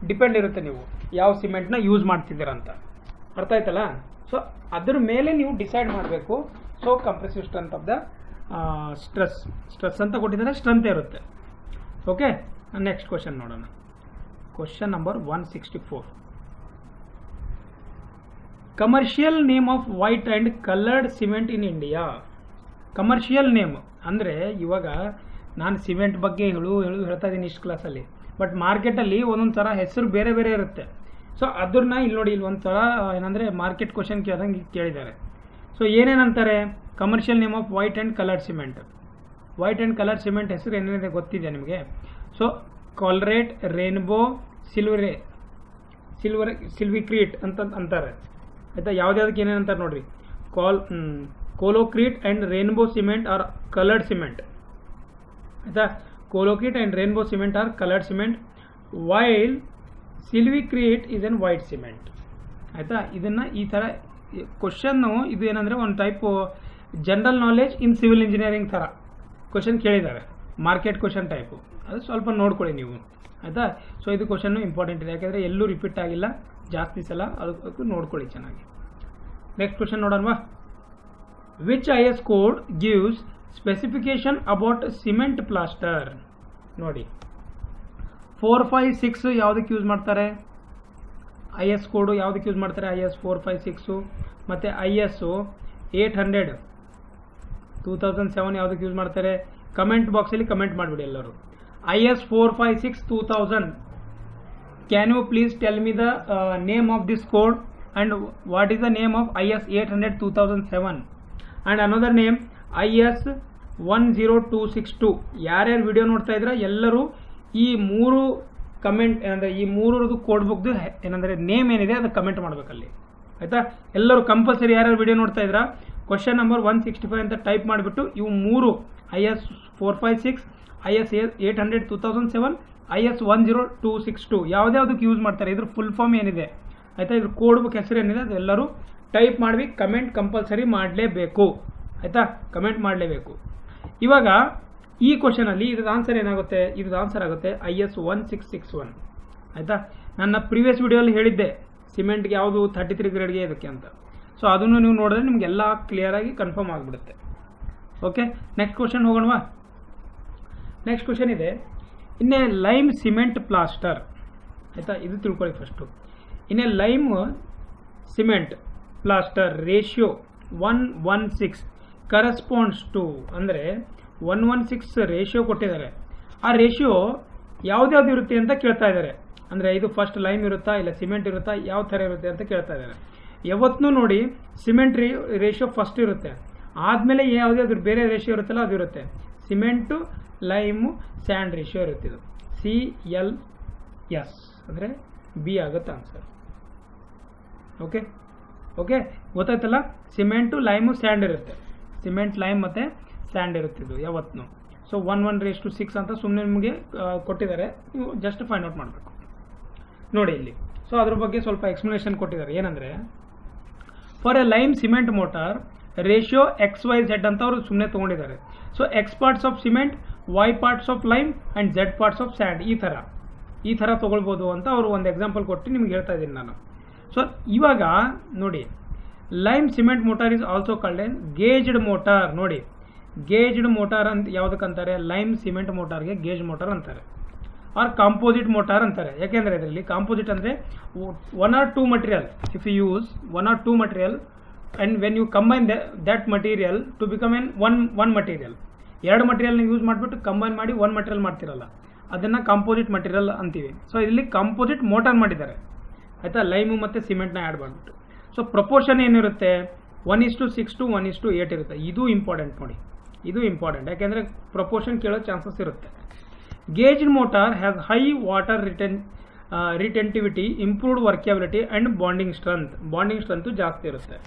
ಡಿಪೆಂಡ್ ಇರುತ್ತೆ ನೀವು ಯಾವ ಸಿಮೆಂಟ್ನ ಯೂಸ್ ಮಾಡ್ತಿದ್ದೀರಾ ಅಂತ. ಅರ್ಥ ಆಯ್ತಲ್ಲ. ಸೊ ಅದ್ರ ಮೇಲೆ ನೀವು ಡಿಸೈಡ್ ಮಾಡಬೇಕು. So compressive strength of the stress ಅಂತ ಕೊಟ್ಟಿದ್ದಾರೆ, ಸ್ಟ್ರೆಂತ್ ಇರುತ್ತೆ. ಓಕೆ, ನೆಕ್ಸ್ಟ್ ಕ್ವಶನ್ ನೋಡೋಣ. Question number 164. Commercial name of white and coloured cement in India. Commercial name ಅಂದರೆ ಇವಾಗ ನಾನು ಸಿಮೆಂಟ್ ಬಗ್ಗೆ ಹೇಳ್ತಾ ಇದ್ದೀನಿ ಇಷ್ಟು ಕ್ಲಾಸಲ್ಲಿ, ಬಟ್ ಮಾರ್ಕೆಟಲ್ಲಿ ಒಂದೊಂದು ಥರ ಹೆಸರು ಬೇರೆ ಬೇರೆ ಇರುತ್ತೆ. ಸೊ ಅದನ್ನ ಇಲ್ಲಿ ನೋಡಿ, ಇಲ್ಲಿ ಒಂಥರ ಏನಂದರೆ ಮಾರ್ಕೆಟ್ ಕ್ವಶನ್ ಕೇಳ್ದಂಗೆ ಕೇಳಿದ್ದಾರೆ. ಸೊ ಏನೇನಂತಾರೆ, commercial name of white and coloured cement. White and colour cement ಹೆಸರು ಏನೇನಿದೆ ಗೊತ್ತಿದೆ ನಿಮಗೆ. ಸೊ ಕಾಲ್ರೇಟ್, ರೇನ್ಬೋ, ಸಿಲ್ವಿಕ್ರೀಟ್ ಅಂತ ಅಂತಾರೆ ಆಯಿತಾ. ಯಾವುದ್ಯಾವುದಕ್ಕೆ ಏನೇನಂತಾರೆ ನೋಡ್ರಿ. Colocrete and Rainbow cement or coloured cement ಆಯಿತಾ. Colocrete and Rainbow cement or coloured cement, while Silvicrete is an white cement ಆಯಿತಾ. ಇದನ್ನು ಈ ಥರ ಕ್ವಶನ್ನು ಇದು ಏನಂದರೆ ಒಂದು type general knowledge in civil engineering ಥರ ಕ್ವಶನ್ ಕೇಳಿದ್ದಾರೆ, ಮಾರ್ಕೆಟ್ ಕ್ವಶನ್ ಟೈಪು. ಅದು ಸ್ವಲ್ಪ ನೋಡ್ಕೊಳ್ಳಿ ನೀವು ಆಯಿತಾ. ಸೊ ಇದು ಕ್ವಶನ್ನು ಇಂಪಾರ್ಟೆಂಟ್ ಇದೆ, ಯಾಕೆಂದರೆ ಎಲ್ಲೂ ರಿಪೀಟ್ ಆಗಿಲ್ಲ ಜಾಸ್ತಿ ಸಲ, ಅದಕ್ಕೆ ನೋಡ್ಕೊಳ್ಳಿ ಚೆನ್ನಾಗಿ. ನೆಕ್ಸ್ಟ್ ಕ್ವಶನ್ ನೋಡೋಣವಾ. Which IS code gives specification about cement plaster. ನೋಡಿ 4, 5, 6 ಯಾವುದಕ್ಕೆ ಯೂಸ್ ಮಾಡ್ತಾರೆ, IS ಕೋಡು ಯಾವುದಕ್ಕೆ ಯೂಸ್ ಮಾಡ್ತಾರೆ, IS 4, 5, 6 ಮತ್ತು IS 800 2007 ಯಾವುದಕ್ಕೆ ಯೂಸ್ ಮಾಡ್ತಾರೆ. ಕಮೆಂಟ್ ಬಾಕ್ಸಲ್ಲಿ ಕಮೆಂಟ್ ಮಾಡಿಬಿಡಿ ಎಲ್ಲರೂ. IS 456 2000. Can you please tell me the name of this code and what is the name of IS 800 2007 and another name IS 10262. ಯಾರ್ಯಾರು ವಿಡಿಯೋ ನೋಡ್ತಾ ಇದ್ರೆ ಎಲ್ಲರೂ ಈ 3 ಕಮೆಂಟ್ ಏನಂದರೆ ಈ 3 ಕೋಡ್ ಬುಕ್ದು ಏನಂದರೆ ನೇಮ್ ಏನಿದೆ ಅದು ಕಮೆಂಟ್ ಮಾಡಬೇಕಲ್ಲಿ ಆಯಿತಾ. ಎಲ್ಲರೂ ಕಂಪಲ್ಸರಿ ಯಾರ್ಯಾರು ವಿಡಿಯೋ ನೋಡ್ತಾ ಇದ್ರ ಕ್ವಶನ್ ನಂಬರ್ 165 ಅಂತ ಟೈಪ್ ಮಾಡಿಬಿಟ್ಟು ಇವು 3 IS 456, IS 800 2007, IS 10262 ಯಾವುದ್ಯಾವುದಕ್ಕೆ ಯೂಸ್ ಮಾಡ್ತಾರೆ, ಇದ್ರ ಫುಲ್ ಫಾರ್ಮ್ ಏನಿದೆ ಆಯಿತಾ, ಇದ್ರ ಕೋಡ್ ಬುಕ್ ಹೆಸರು ಏನಿದೆ ಅದೆಲ್ಲರೂ ಟೈಪ್ ಮಾಡಿ ಕಮೆಂಟ್ ಕಂಪಲ್ಸರಿ ಮಾಡಲೇಬೇಕು ಆಯಿತಾ, ಕಮೆಂಟ್ ಮಾಡಲೇಬೇಕು. ಇವಾಗ ಈ ಕ್ವಶನಲ್ಲಿ ಇದ್ರ ಆನ್ಸರ್ ಏನಾಗುತ್ತೆ, ಇದ್ರ ಆನ್ಸರ್ ಆಗುತ್ತೆ IS 1661 ಆಯಿತಾ. ನನ್ನ ಪ್ರೀವಿಯಸ್ ವಿಡಿಯೋಲ್ಲಿ ಹೇಳಿದ್ದೆ ಸಿಮೆಂಟ್ಗೆ ಯಾವುದು 33 ಗ್ರೇಡ್ಗೆ ಇದಕ್ಕೆ ಅಂತ. ಸೊ ಅದನ್ನು ನೀವು ನೋಡಿದ್ರೆ ನಿಮಗೆಲ್ಲ ಕ್ಲಿಯರಾಗಿ ಕನ್ಫರ್ಮ್ ಆಗಿಬಿಡುತ್ತೆ. ಓಕೆ, ನೆಕ್ಸ್ಟ್ ಕ್ವಶನ್ ಹೋಗೋಣವಾ. ನೆಕ್ಸ್ಟ್ ಕ್ವಶನ್ ಇದೆ, ಇನ್ನೇ ಲೈಮ್ ಸಿಮೆಂಟ್ ಪ್ಲಾಸ್ಟರ್ ಆಯಿತಾ. ಇದು ತಿಳ್ಕೊಳ್ಳಿ ಫಸ್ಟು. ಇನ್ನೇ lime cement plaster ratio 1:16 corresponds to ಅಂದರೆ 1:16 ರೇಷಿಯೋ ಕೊಟ್ಟಿದ್ದಾರೆ. ಆ ರೇಷಿಯೋ ಯಾವ್ದ್ಯಾವ್ದು ಇರುತ್ತೆ ಅಂತ ಕೇಳ್ತಾ ಇದ್ದಾರೆ. ಅಂದರೆ ಇದು ಫಸ್ಟ್ ಲೈಮ್ ಇರುತ್ತಾ ಇಲ್ಲ ಸಿಮೆಂಟ್ ಇರುತ್ತಾ, ಯಾವ ಥರ ಇರುತ್ತೆ ಅಂತ ಕೇಳ್ತಾ ಇದ್ದಾರೆ. ಯಾವತ್ತೂ ನೋಡಿ ಸಿಮೆಂಟ್ ರೇಷಿಯೋ ಫಸ್ಟ್ ಇರುತ್ತೆ, ಆದಮೇಲೆ ಯಾವುದೇ ಅದ್ರ ಬೇರೆ ರೇಷಿಯೋ ಇರುತ್ತಲ್ಲ ಅದು ಇರುತ್ತೆ. ಸಿಮೆಂಟು ಲೈಮು ಸ್ಯಾಂಡ್ ರೇಷಿಯೋ ಇರುತ್ತೆ. ಇದು CLS ಅಂದರೆ ಬಿ ಆಗುತ್ತೆ ಆನ್ಸರ್. ಓಕೆ ಓಕೆ ಗೊತ್ತಾಯ್ತಲ್ಲ. ಸಿಮೆಂಟು ಲೈಮು ಸ್ಯಾಂಡ್ ಇರುತ್ತೆ. ಸಿಮೆಂಟ್ ಲೈಮ್ ಮತ್ತು ಸ್ಯಾಂಡ್ ಇರುತ್ತಿದ್ದು ಯಾವತ್ತೂ. ಸೊ 1:6 ಅಂತ ಸುಮ್ಮನೆ ನಿಮಗೆ ಕೊಟ್ಟಿದ್ದಾರೆ, ನೀವು ಜಸ್ಟ್ ಫೈಂಡ್ ಔಟ್ ಮಾಡಬೇಕು. ನೋಡಿ ಇಲ್ಲಿ. ಸೊ ಅದ್ರ ಬಗ್ಗೆ ಸ್ವಲ್ಪ ಎಕ್ಸ್ಪ್ಲನೇಷನ್ ಕೊಟ್ಟಿದ್ದಾರೆ. ಏನಂದರೆ for a lime cement mortar ratio XYZ ಅಂತ ಅವರು ಸುಮ್ಮನೆ ತೊಗೊಂಡಿದ್ದಾರೆ. So X parts of cement, Y parts of lime and Z parts of sand, ಈ ಥರ ತೊಗೊಳ್ಬೋದು ಅಂತ ಅವರು ಒಂದು ಎಕ್ಸಾಂಪಲ್ ಕೊಟ್ಟು ನಿಮ್ಗೆ ಹೇಳ್ತಾ ಇದ್ದೀನಿ ನಾನು. ಸೊ ಇವಾಗ ನೋಡಿ, lime cement mortar is also called an gauged mortar. ನೋಡಿ, ಗೇಜ್ಡ್ ಮೋಟಾರ್ ಅಂತ ಯಾವುದಕ್ಕಂತಾರೆ? ಲೈಮ್ ಸಿಮೆಂಟ್ ಮೋಟಾರ್ಗೆ ಗೇಜ್ ಮೋಟಾರ್ ಅಂತಾರೆ, ಆರ್ ಕಾಂಪೋಸಿಟ್ ಮೋಟಾರ್ ಅಂತಾರೆ. ಯಾಕೆಂದರೆ ಇದರಲ್ಲಿ ಕಾಂಪೋಸಿಟ್ ಅಂದರೆ 1 or 2 material, if you use 1 or 2 material and when you combine that material to become an one material. 2 ಮಟೀರಿಯಲ್ನ ಯೂಸ್ ಮಾಡಿಬಿಟ್ಟು ಕಂಬೈನ್ ಮಾಡಿ 1 ಮಟೀರಿಯಲ್ ಮಾಡ್ತಿರಲ್ಲ, ಅದನ್ನು ಕಾಂಪೋಸಿಟ್ ಮಟೀರಿಯಲ್ ಅಂತೀವಿ. ಸೊ ಇಲ್ಲಿ ಕಾಂಪೋಸಿಟ್ ಮೋಟಾರ್ ಮಾಡಿದ್ದಾರೆ, ಆಯಿತಾ, ಲೈಮು ಮತ್ತು ಸಿಮೆಂಟ್ನ ಆ್ಯಡ್ ಮಾಡಿಬಿಟ್ಟು. ಸೊ ಪ್ರಪೋರ್ಷನ್ ಏನಿರುತ್ತೆ? 1:6 to 1:8 ಇರುತ್ತೆ. ಇದು ಇಂಪಾರ್ಟೆಂಟ್ ನೋಡಿ, ಇದು ಇಂಪಾರ್ಟೆಂಟ್. ಯಾಕೆಂದರೆ ಪ್ರಪೋರ್ಷನ್ ಕೇಳೋ ಚಾನ್ಸಸ್ ಇರುತ್ತೆ. Gauged mortar has high water retentivity, improved workability and bonding strength ಜಾಸ್ತಿ ಇರುತ್ತೆ.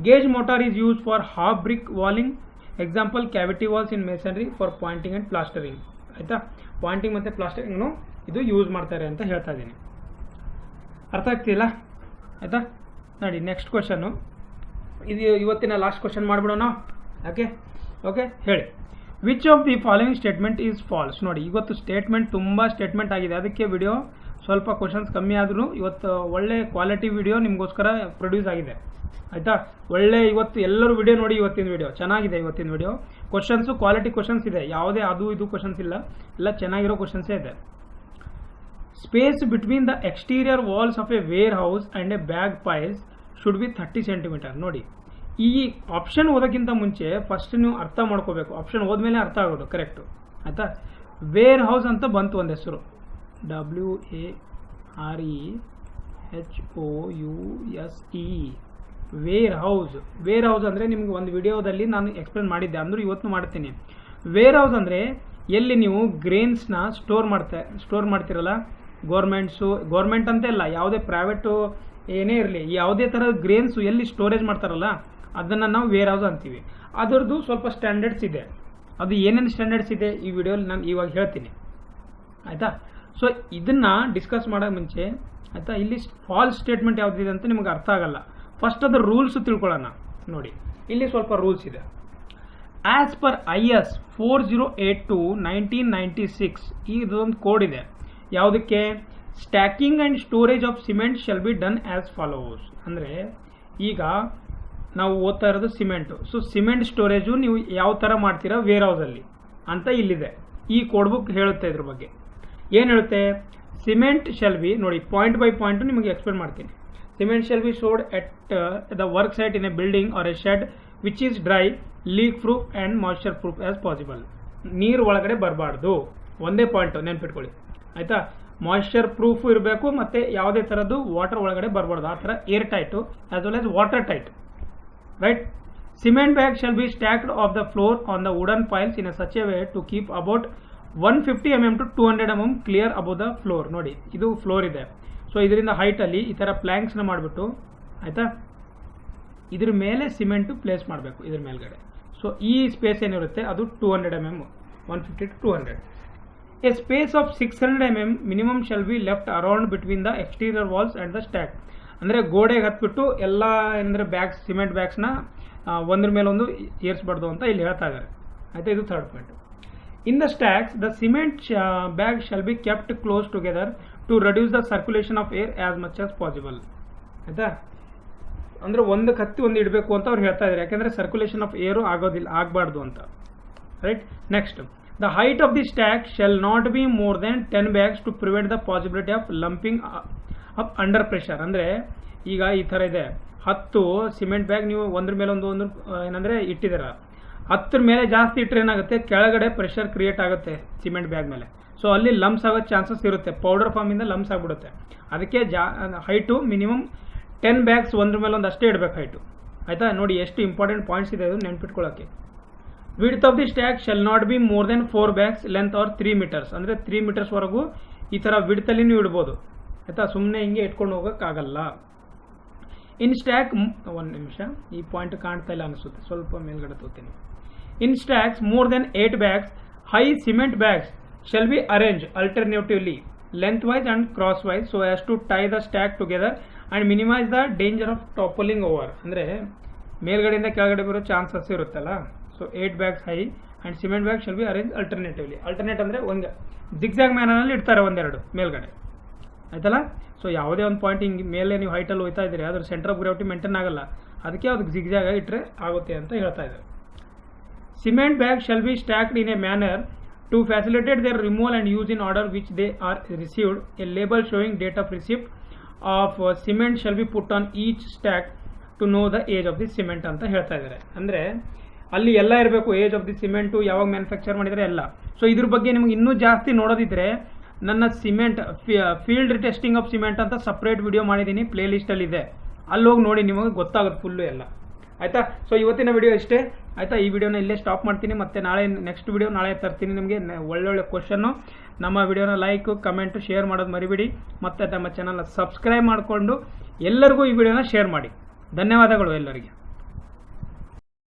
Gauge mortar is use for half brick walling, example cavity walls in masonry for pointing and plastering. ಆಯಿತಾ, pointing ಮತ್ತು ಪ್ಲಾಸ್ಟರಿಂಗ್ನು ಇದು use ಮಾಡ್ತಾರೆ ಅಂತ ಹೇಳ್ತಾ ಇದ್ದೀನಿ. ಅರ್ಥ ಆಗ್ತಿಲ್ಲ? ಆಯಿತಾ, ನೋಡಿ ನೆಕ್ಸ್ಟ್ ಕ್ವಶನ್ನು. ಇದು ಇವತ್ತಿನ ಲಾಸ್ಟ್ ಕ್ವಶನ್ ಮಾಡಿಬಿಡೋಣ. ಓಕೆ ಹೇಳಿ. Which of the following statement is false? ನೋಡಿ, ಇವತ್ತು ತುಂಬ ಸ್ಟೇಟ್ಮೆಂಟ್ ಆಗಿದೆ, ಅದಕ್ಕೆ ವಿಡಿಯೋ ಸ್ವಲ್ಪ ಕ್ವಶನ್ಸ್ ಕಮ್ಮಿ ಆದರೂ ಇವತ್ತು ಒಳ್ಳೆ ಕ್ವಾಲಿಟಿ ವಿಡಿಯೋ ನಿಮಗೋಸ್ಕರ ಪ್ರೊಡ್ಯೂಸ್ ಆಗಿದೆ. ಆಯಿತಾ, ಒಳ್ಳೆ ಇವತ್ತು ಎಲ್ಲರೂ ವಿಡಿಯೋ ನೋಡಿ. ಇವತ್ತಿನ ವಿಡಿಯೋ ಚೆನ್ನಾಗಿದೆ. ಇವತ್ತಿನ ವಿಡಿಯೋ ಕ್ವಶನ್ಸು ಕ್ವಾಲಿಟಿ ಕ್ವಶನ್ಸ್ ಇದೆ, ಯಾವುದೇ ಅದು ಇದು ಕ್ವಶನ್ಸ್ ಇಲ್ಲ, ಎಲ್ಲ ಚೆನ್ನಾಗಿರೋ ಕ್ವಶನ್ಸೇ ಇದೆ. Space between the exterior walls of a warehouse and a bag piles should be 30 centimeter. ನೋಡಿ, ಈ ಆಪ್ಷನ್ ಓದೋಕ್ಕಿಂತ ಮುಂಚೆ ಫಸ್ಟ್ ನೀವು ಅರ್ಥ ಮಾಡ್ಕೋಬೇಕು. ಆಪ್ಷನ್ ಓದ್ಮೇಲೆ ಅರ್ಥ ಆಗೋದು ಕರೆಕ್ಟು. ಆಯಿತಾ, ವೇರ್ ಹೌಸ್ ಅಂತ ಬಂತು ಒಂದು ಹೆಸರು, WAREHOUSE, ವೇರ್ ಹೌಸ್ ಅಂದರೆ ನಿಮ್ಗೆ ಒಂದು ವಿಡಿಯೋದಲ್ಲಿ ನಾನು ಎಕ್ಸ್ಪ್ಲೇನ್ ಮಾಡಿದ್ದೆ, ಅಂದರೂ ಇವತ್ತು ಮಾಡ್ತೀನಿ. ವೇರ್ ಹೌಸ್ ಅಂದರೆ ಎಲ್ಲಿ ನೀವು ಗ್ರೇನ್ಸ್ನ ಸ್ಟೋರ್ ಮಾಡ್ತಿರಲ್ಲ, ಗೌರ್ಮೆಂಟ್ ಅಂತ ಇಲ್ಲ, ಯಾವುದೇ ಪ್ರೈವೇಟು ಏನೇ ಇರಲಿ, ಯಾವುದೇ ಥರದ ಗ್ರೇನ್ಸು ಎಲ್ಲಿ ಸ್ಟೋರೇಜ್ ಮಾಡ್ತಾರಲ್ಲ ಅದನ್ನು ನಾವು ವೇರ್ ಹೌಸ್ ಅಂತೀವಿ. ಅದರದ್ದು ಸ್ವಲ್ಪ ಸ್ಟ್ಯಾಂಡರ್ಡ್ಸ್ ಇದೆ. ಅದು ಏನೇನು ಸ್ಟ್ಯಾಂಡರ್ಡ್ಸ್ ಇದೆ ಈ ವಿಡಿಯೋಲಿ ನಾನು ಇವಾಗ ಹೇಳ್ತೀನಿ. ಆಯಿತಾ, ಸೊ ಇದನ್ನು ಡಿಸ್ಕಸ್ ಮಾಡೋಕ್ಕೆ ಮುಂಚೆ, ಆಯಿತಾ, ಇಲ್ಲಿ ಫಾಲ್ಸ್ ಸ್ಟೇಟ್ಮೆಂಟ್ ಯಾವುದಿದೆ ಅಂತ ನಿಮಗೆ ಅರ್ಥ ಆಗಲ್ಲ. ಫಸ್ಟ್ ಅದರ ರೂಲ್ಸ್ ತಿಳ್ಕೊಳ್ಳೋಣ. ನೋಡಿ, ಇಲ್ಲಿ ಸ್ವಲ್ಪ ರೂಲ್ಸ್ ಇದೆ. ಆಸ್ ಪರ್ IS 4082/1996 ಇದೊಂದು ಕೋಡ್ ಇದೆ. ಯಾವುದಕ್ಕೆ? Stacking and storage of cement shall be done as follows. ಅಂದರೆ ಈಗ ನಾವು ಓದ್ತಾ ಇರೋದು ಸಿಮೆಂಟು. ಸೊ ಸಿಮೆಂಟ್ ಸ್ಟೋರೇಜು ನೀವು ಯಾವ ಥರ ಮಾಡ್ತೀರಾ ವೇರ್ ಹೌಸಲ್ಲಿ ಅಂತ ಇಲ್ಲಿದೆ. ಈ ಕೋಡ್ ಬುಕ್ ಹೇಳುತ್ತೆ ಇದ್ರ ಬಗ್ಗೆ. ಏನು ಹೇಳುತ್ತೆ? ಸಿಮೆಂಟ್ ಶೆಲ್ ಬಿ, ನೋಡಿ ಪಾಯಿಂಟ್ ಬೈ ಪಾಯಿಂಟು ನಿಮಗೆ ಎಕ್ಸ್ಪ್ಲೇನ್ ಮಾಡ್ತೀನಿ. Cement shall be stored at the work site in a building or a shed which is dry, leak proof and moisture proof as possible. ನೀರು ಒಳಗಡೆ ಬರಬಾರ್ದು, ಒಂದೇ point ನೆನ್ಪಿಟ್ಕೊಳ್ಳಿ. ಆಯಿತಾ, moisture proof ಇರಬೇಕು ಮತ್ತು ಯಾವುದೇ ಥರದ್ದು ವಾಟರ್ ಒಳಗಡೆ ಬರಬಾರ್ದು. ಆ ಥರ air tight as well as water tight. Right? Cement bags shall be stacked off the floor on the wooden piles in a such a way to keep about 150 mm to 200 mm clear above the floor. ನೋಡಿ, ಇದು floor ಇದೆ. So ಇದರಿಂದ ಹೈಟಲ್ಲಿ ಈ ಥರ ಪ್ಲ್ಯಾಂಕ್ಸ್ನ ಮಾಡಿಬಿಟ್ಟು, ಆಯಿತಾ, ಇದ್ರ ಮೇಲೆ ಸಿಮೆಂಟು ಪ್ಲೇಸ್ ಮಾಡಬೇಕು ಇದ್ರ ಮೇಲ್ಗಡೆ. ಸೊ ಈ ಸ್ಪೇಸ್ ಏನಿರುತ್ತೆ ಅದು 200 mm, 150 to 200. A space of 600 mm minimum shall be left around between the exterior walls and the stack. ಅಂದರೆ ಗೋಡೆಗೆ ಹತ್ಬಿಟ್ಟು ಎಲ್ಲ ಅಂದರೆ ಬ್ಯಾಗ್ಸ್, ಸಿಮೆಂಟ್ ಬ್ಯಾಗ್ಸ್ನ ಒಂದ್ರ ಮೇಲೊಂದು ಏರಿಸ್ಬಾರ್ದು ಅಂತ ಇಲ್ಲಿ ಹೇಳ್ತಾ ಇದ್ದಾರೆ. ಆಯಿತಾ, ಇದು third point. In the stacks the cement bag shall be kept close together to reduce the circulation of air as much as possible. ಆಯಿತಾ, ಅಂದರೆ ಒಂದಕ್ಕೆ ಹತ್ತಿ ಒಂದು ಇಡಬೇಕು ಅಂತ ಅವ್ರು ಹೇಳ್ತಾ ಇದ್ದಾರೆ, ಯಾಕೆಂದರೆ ಸರ್ಕ್ಯುಲೇಷನ್ ಆಫ್ ಏರು ಆಗಬಾರ್ದು ಅಂತ. Right. Next, the height of the stack shall not be more than 10 bags to prevent the possibility of lumping up under pressure. ಅಂದರೆ ಈಗ ಈ ಥರ ಇದೆ, 10 ಸಿಮೆಂಟ್ ಬ್ಯಾಗ್ ನೀವು ಒಂದ್ರ ಮೇಲೆ ಒಂದು ಏನಂದರೆ ಇಟ್ಟಿದ್ದೀರ, 10 ಮೇಲೆ ಜಾಸ್ತಿ ಇಟ್ಟರೆ ಏನಾಗುತ್ತೆ, ಕೆಳಗಡೆ ಪ್ರೆಷರ್ ಕ್ರಿಯೇಟ್ ಆಗುತ್ತೆ ಸಿಮೆಂಟ್ ಬ್ಯಾಗ್ ಮೇಲೆ. ಸೊ ಅಲ್ಲಿ ಲಂಪ್ಸ್ ಆಗೋ ಚಾನ್ಸಸ್ ಇರುತ್ತೆ, ಪೌಡರ್ ಫಾರ್ಮಿಂದ ಲಂಪ್ಸ್ ಆಗಿಬಿಡುತ್ತೆ. ಅದಕ್ಕೆ ಹೈಟು ಮಿನಿಮಮ್ 10 bags ಒಂದ್ರ ಮೇಲೆ ಒಂದು ಅಷ್ಟೇ ಇಡಬೇಕು ಹೈಟು. ಆಯಿತಾ. ನೋಡಿ ಎಷ್ಟು ಇಂಪಾರ್ಟೆಂಟ್ ಪಾಯಿಂಟ್ಸ್ ಇದೆ ಅದು ನೆನ್ಪಿಟ್ಕೊಳ್ಳೋಕ್ಕೆ. Width of the stack shall not be more than 4 bags length or 3 meters. ಅಂದರೆ 3 meters ವರೆಗೂ ಈ ಥರ ವಿಡ್ತಲ್ಲಿ ನೀವು ಇಡ್ಬೋದು ಆಯಿತಾ. ಸುಮ್ಮನೆ ಹಿಂಗೆ ಇಟ್ಕೊಂಡು ಹೋಗೋಕ್ಕಾಗಲ್ಲ. ಇನ್ ಸ್ಟ್ಯಾಕ್ ಒಂದು ನಿಮಿಷ, ಈ ಪಾಯಿಂಟ್ ಕಾಣ್ತಾ ಇಲ್ಲ ಅನಿಸುತ್ತೆ, ಸ್ವಲ್ಪ ಮೇಲ್ಗಡೆ ತೋತೀನಿ. In stacks more than 8 bags, high cement bags shall be arranged alternatively lengthwise and crosswise so as to tie the stack together and minimize the danger of toppling over. ಅಂದರೆ ಮೇಲ್ಗಡೆಯಿಂದ ಕೆಳಗಡೆ ಬರೋ ಚಾನ್ಸಸ್ ಇರುತ್ತಲ್ಲ. So 8 bags high and cement bag shall be arrange alternatively. Alternate ಅಂದರೆ ಒಂದು zigzag ಮ್ಯಾನಲ್ಲಿ ಇಡ್ತಾರೆ ಒಂದೆರಡು ಮೇಲ್ಗಡೆ ಆಯ್ತಲ್ಲ. ಸೊ ಯಾವುದೇ ಒಂದು ಪಾಯಿಂಟ್ ಹಿಂಗೆ ಮೇಲೆ ನೀವು ಹೈಟಲ್ಲಿ ಹೋಗ್ತಾ ಇದ್ದೀರಿ, ಅದ್ರ ಸೆಂಟರ್ ಆಫ್ ಗ್ರಾವಿಟಿ ಮೇಂಟೈನ್ ಆಗಲ್ಲ, ಅದಕ್ಕೆ ಅದಕ್ಕೆ ಜಿಗ್ಜಾಗ್ ಇಟ್ಟರೆ ಆಗುತ್ತೆ ಅಂತ ಹೇಳ್ತಾ ಇದ್ದಾರೆ. Cement bag shall B stacked in a manner to facilitate their removal and use in order which they are received. A label showing date of receipt of cement shall be put on each stack to know the age of the cement ಅಂತ ಹೇಳ್ತಾ ಇದ್ದಾರೆ. ಅಂದರೆ ಅಲ್ಲಿ ಎಲ್ಲ ಇರಬೇಕು, age of the cement, ಯಾವಾಗ manufacture ಮಾಡಿದರೆ ಎಲ್ಲ. ಸೊ ಇದ್ರ ಬಗ್ಗೆ ನಿಮ್ಗೆ ಇನ್ನೂ ಜಾಸ್ತಿ ನೋಡೋದಿದ್ರೆ ನನ್ನ cement field testing of cement ಅಂತ ಸಪ್ರೇಟ್ ವಿಡಿಯೋ ಮಾಡಿದ್ದೀನಿ, ಪ್ಲೇ ಲಿಸ್ಟಲ್ಲಿ ಇದೆ, ಅಲ್ಲಿ ಹೋಗಿ ನೋಡಿ, ನಿಮಗೆ ಗೊತ್ತಾಗುತ್ತೆ ಫುಲ್ಲು ಎಲ್ಲ ಆಯಿತಾ. ಸೊ ಇವತ್ತಿನ ವಿಡಿಯೋ ಇಷ್ಟೇ ಆಯಿತಾ. ಈ ವಿಡಿಯೋನ ಇಲ್ಲೇ ಸ್ಟಾಪ್ ಮಾಡ್ತೀನಿ. ಮತ್ತೆ ನಾಳೆ ನೆಕ್ಸ್ಟ್ ವಿಡಿಯೋ ನಾಳೆ ತರ್ತೀನಿ ನಿಮಗೆ ಒಳ್ಳೊಳ್ಳೆ ಕ್ವಶನ್ನು. ನಮ್ಮ ವಿಡಿಯೋನ ಲೈಕ್ ಕಮೆಂಟು ಶೇರ್ ಮಾಡೋದು ಮರಿಬೇಡಿ. ಮತ್ತು ನಮ್ಮ ಚಾನಲ್ನ ಸಬ್ಸ್ಕ್ರೈಬ್ ಮಾಡಿಕೊಂಡು ಎಲ್ಲರಿಗೂ ಈ ವಿಡಿಯೋನ ಶೇರ್ ಮಾಡಿ. ಧನ್ಯವಾದಗಳು ಎಲ್ಲರಿಗೆ.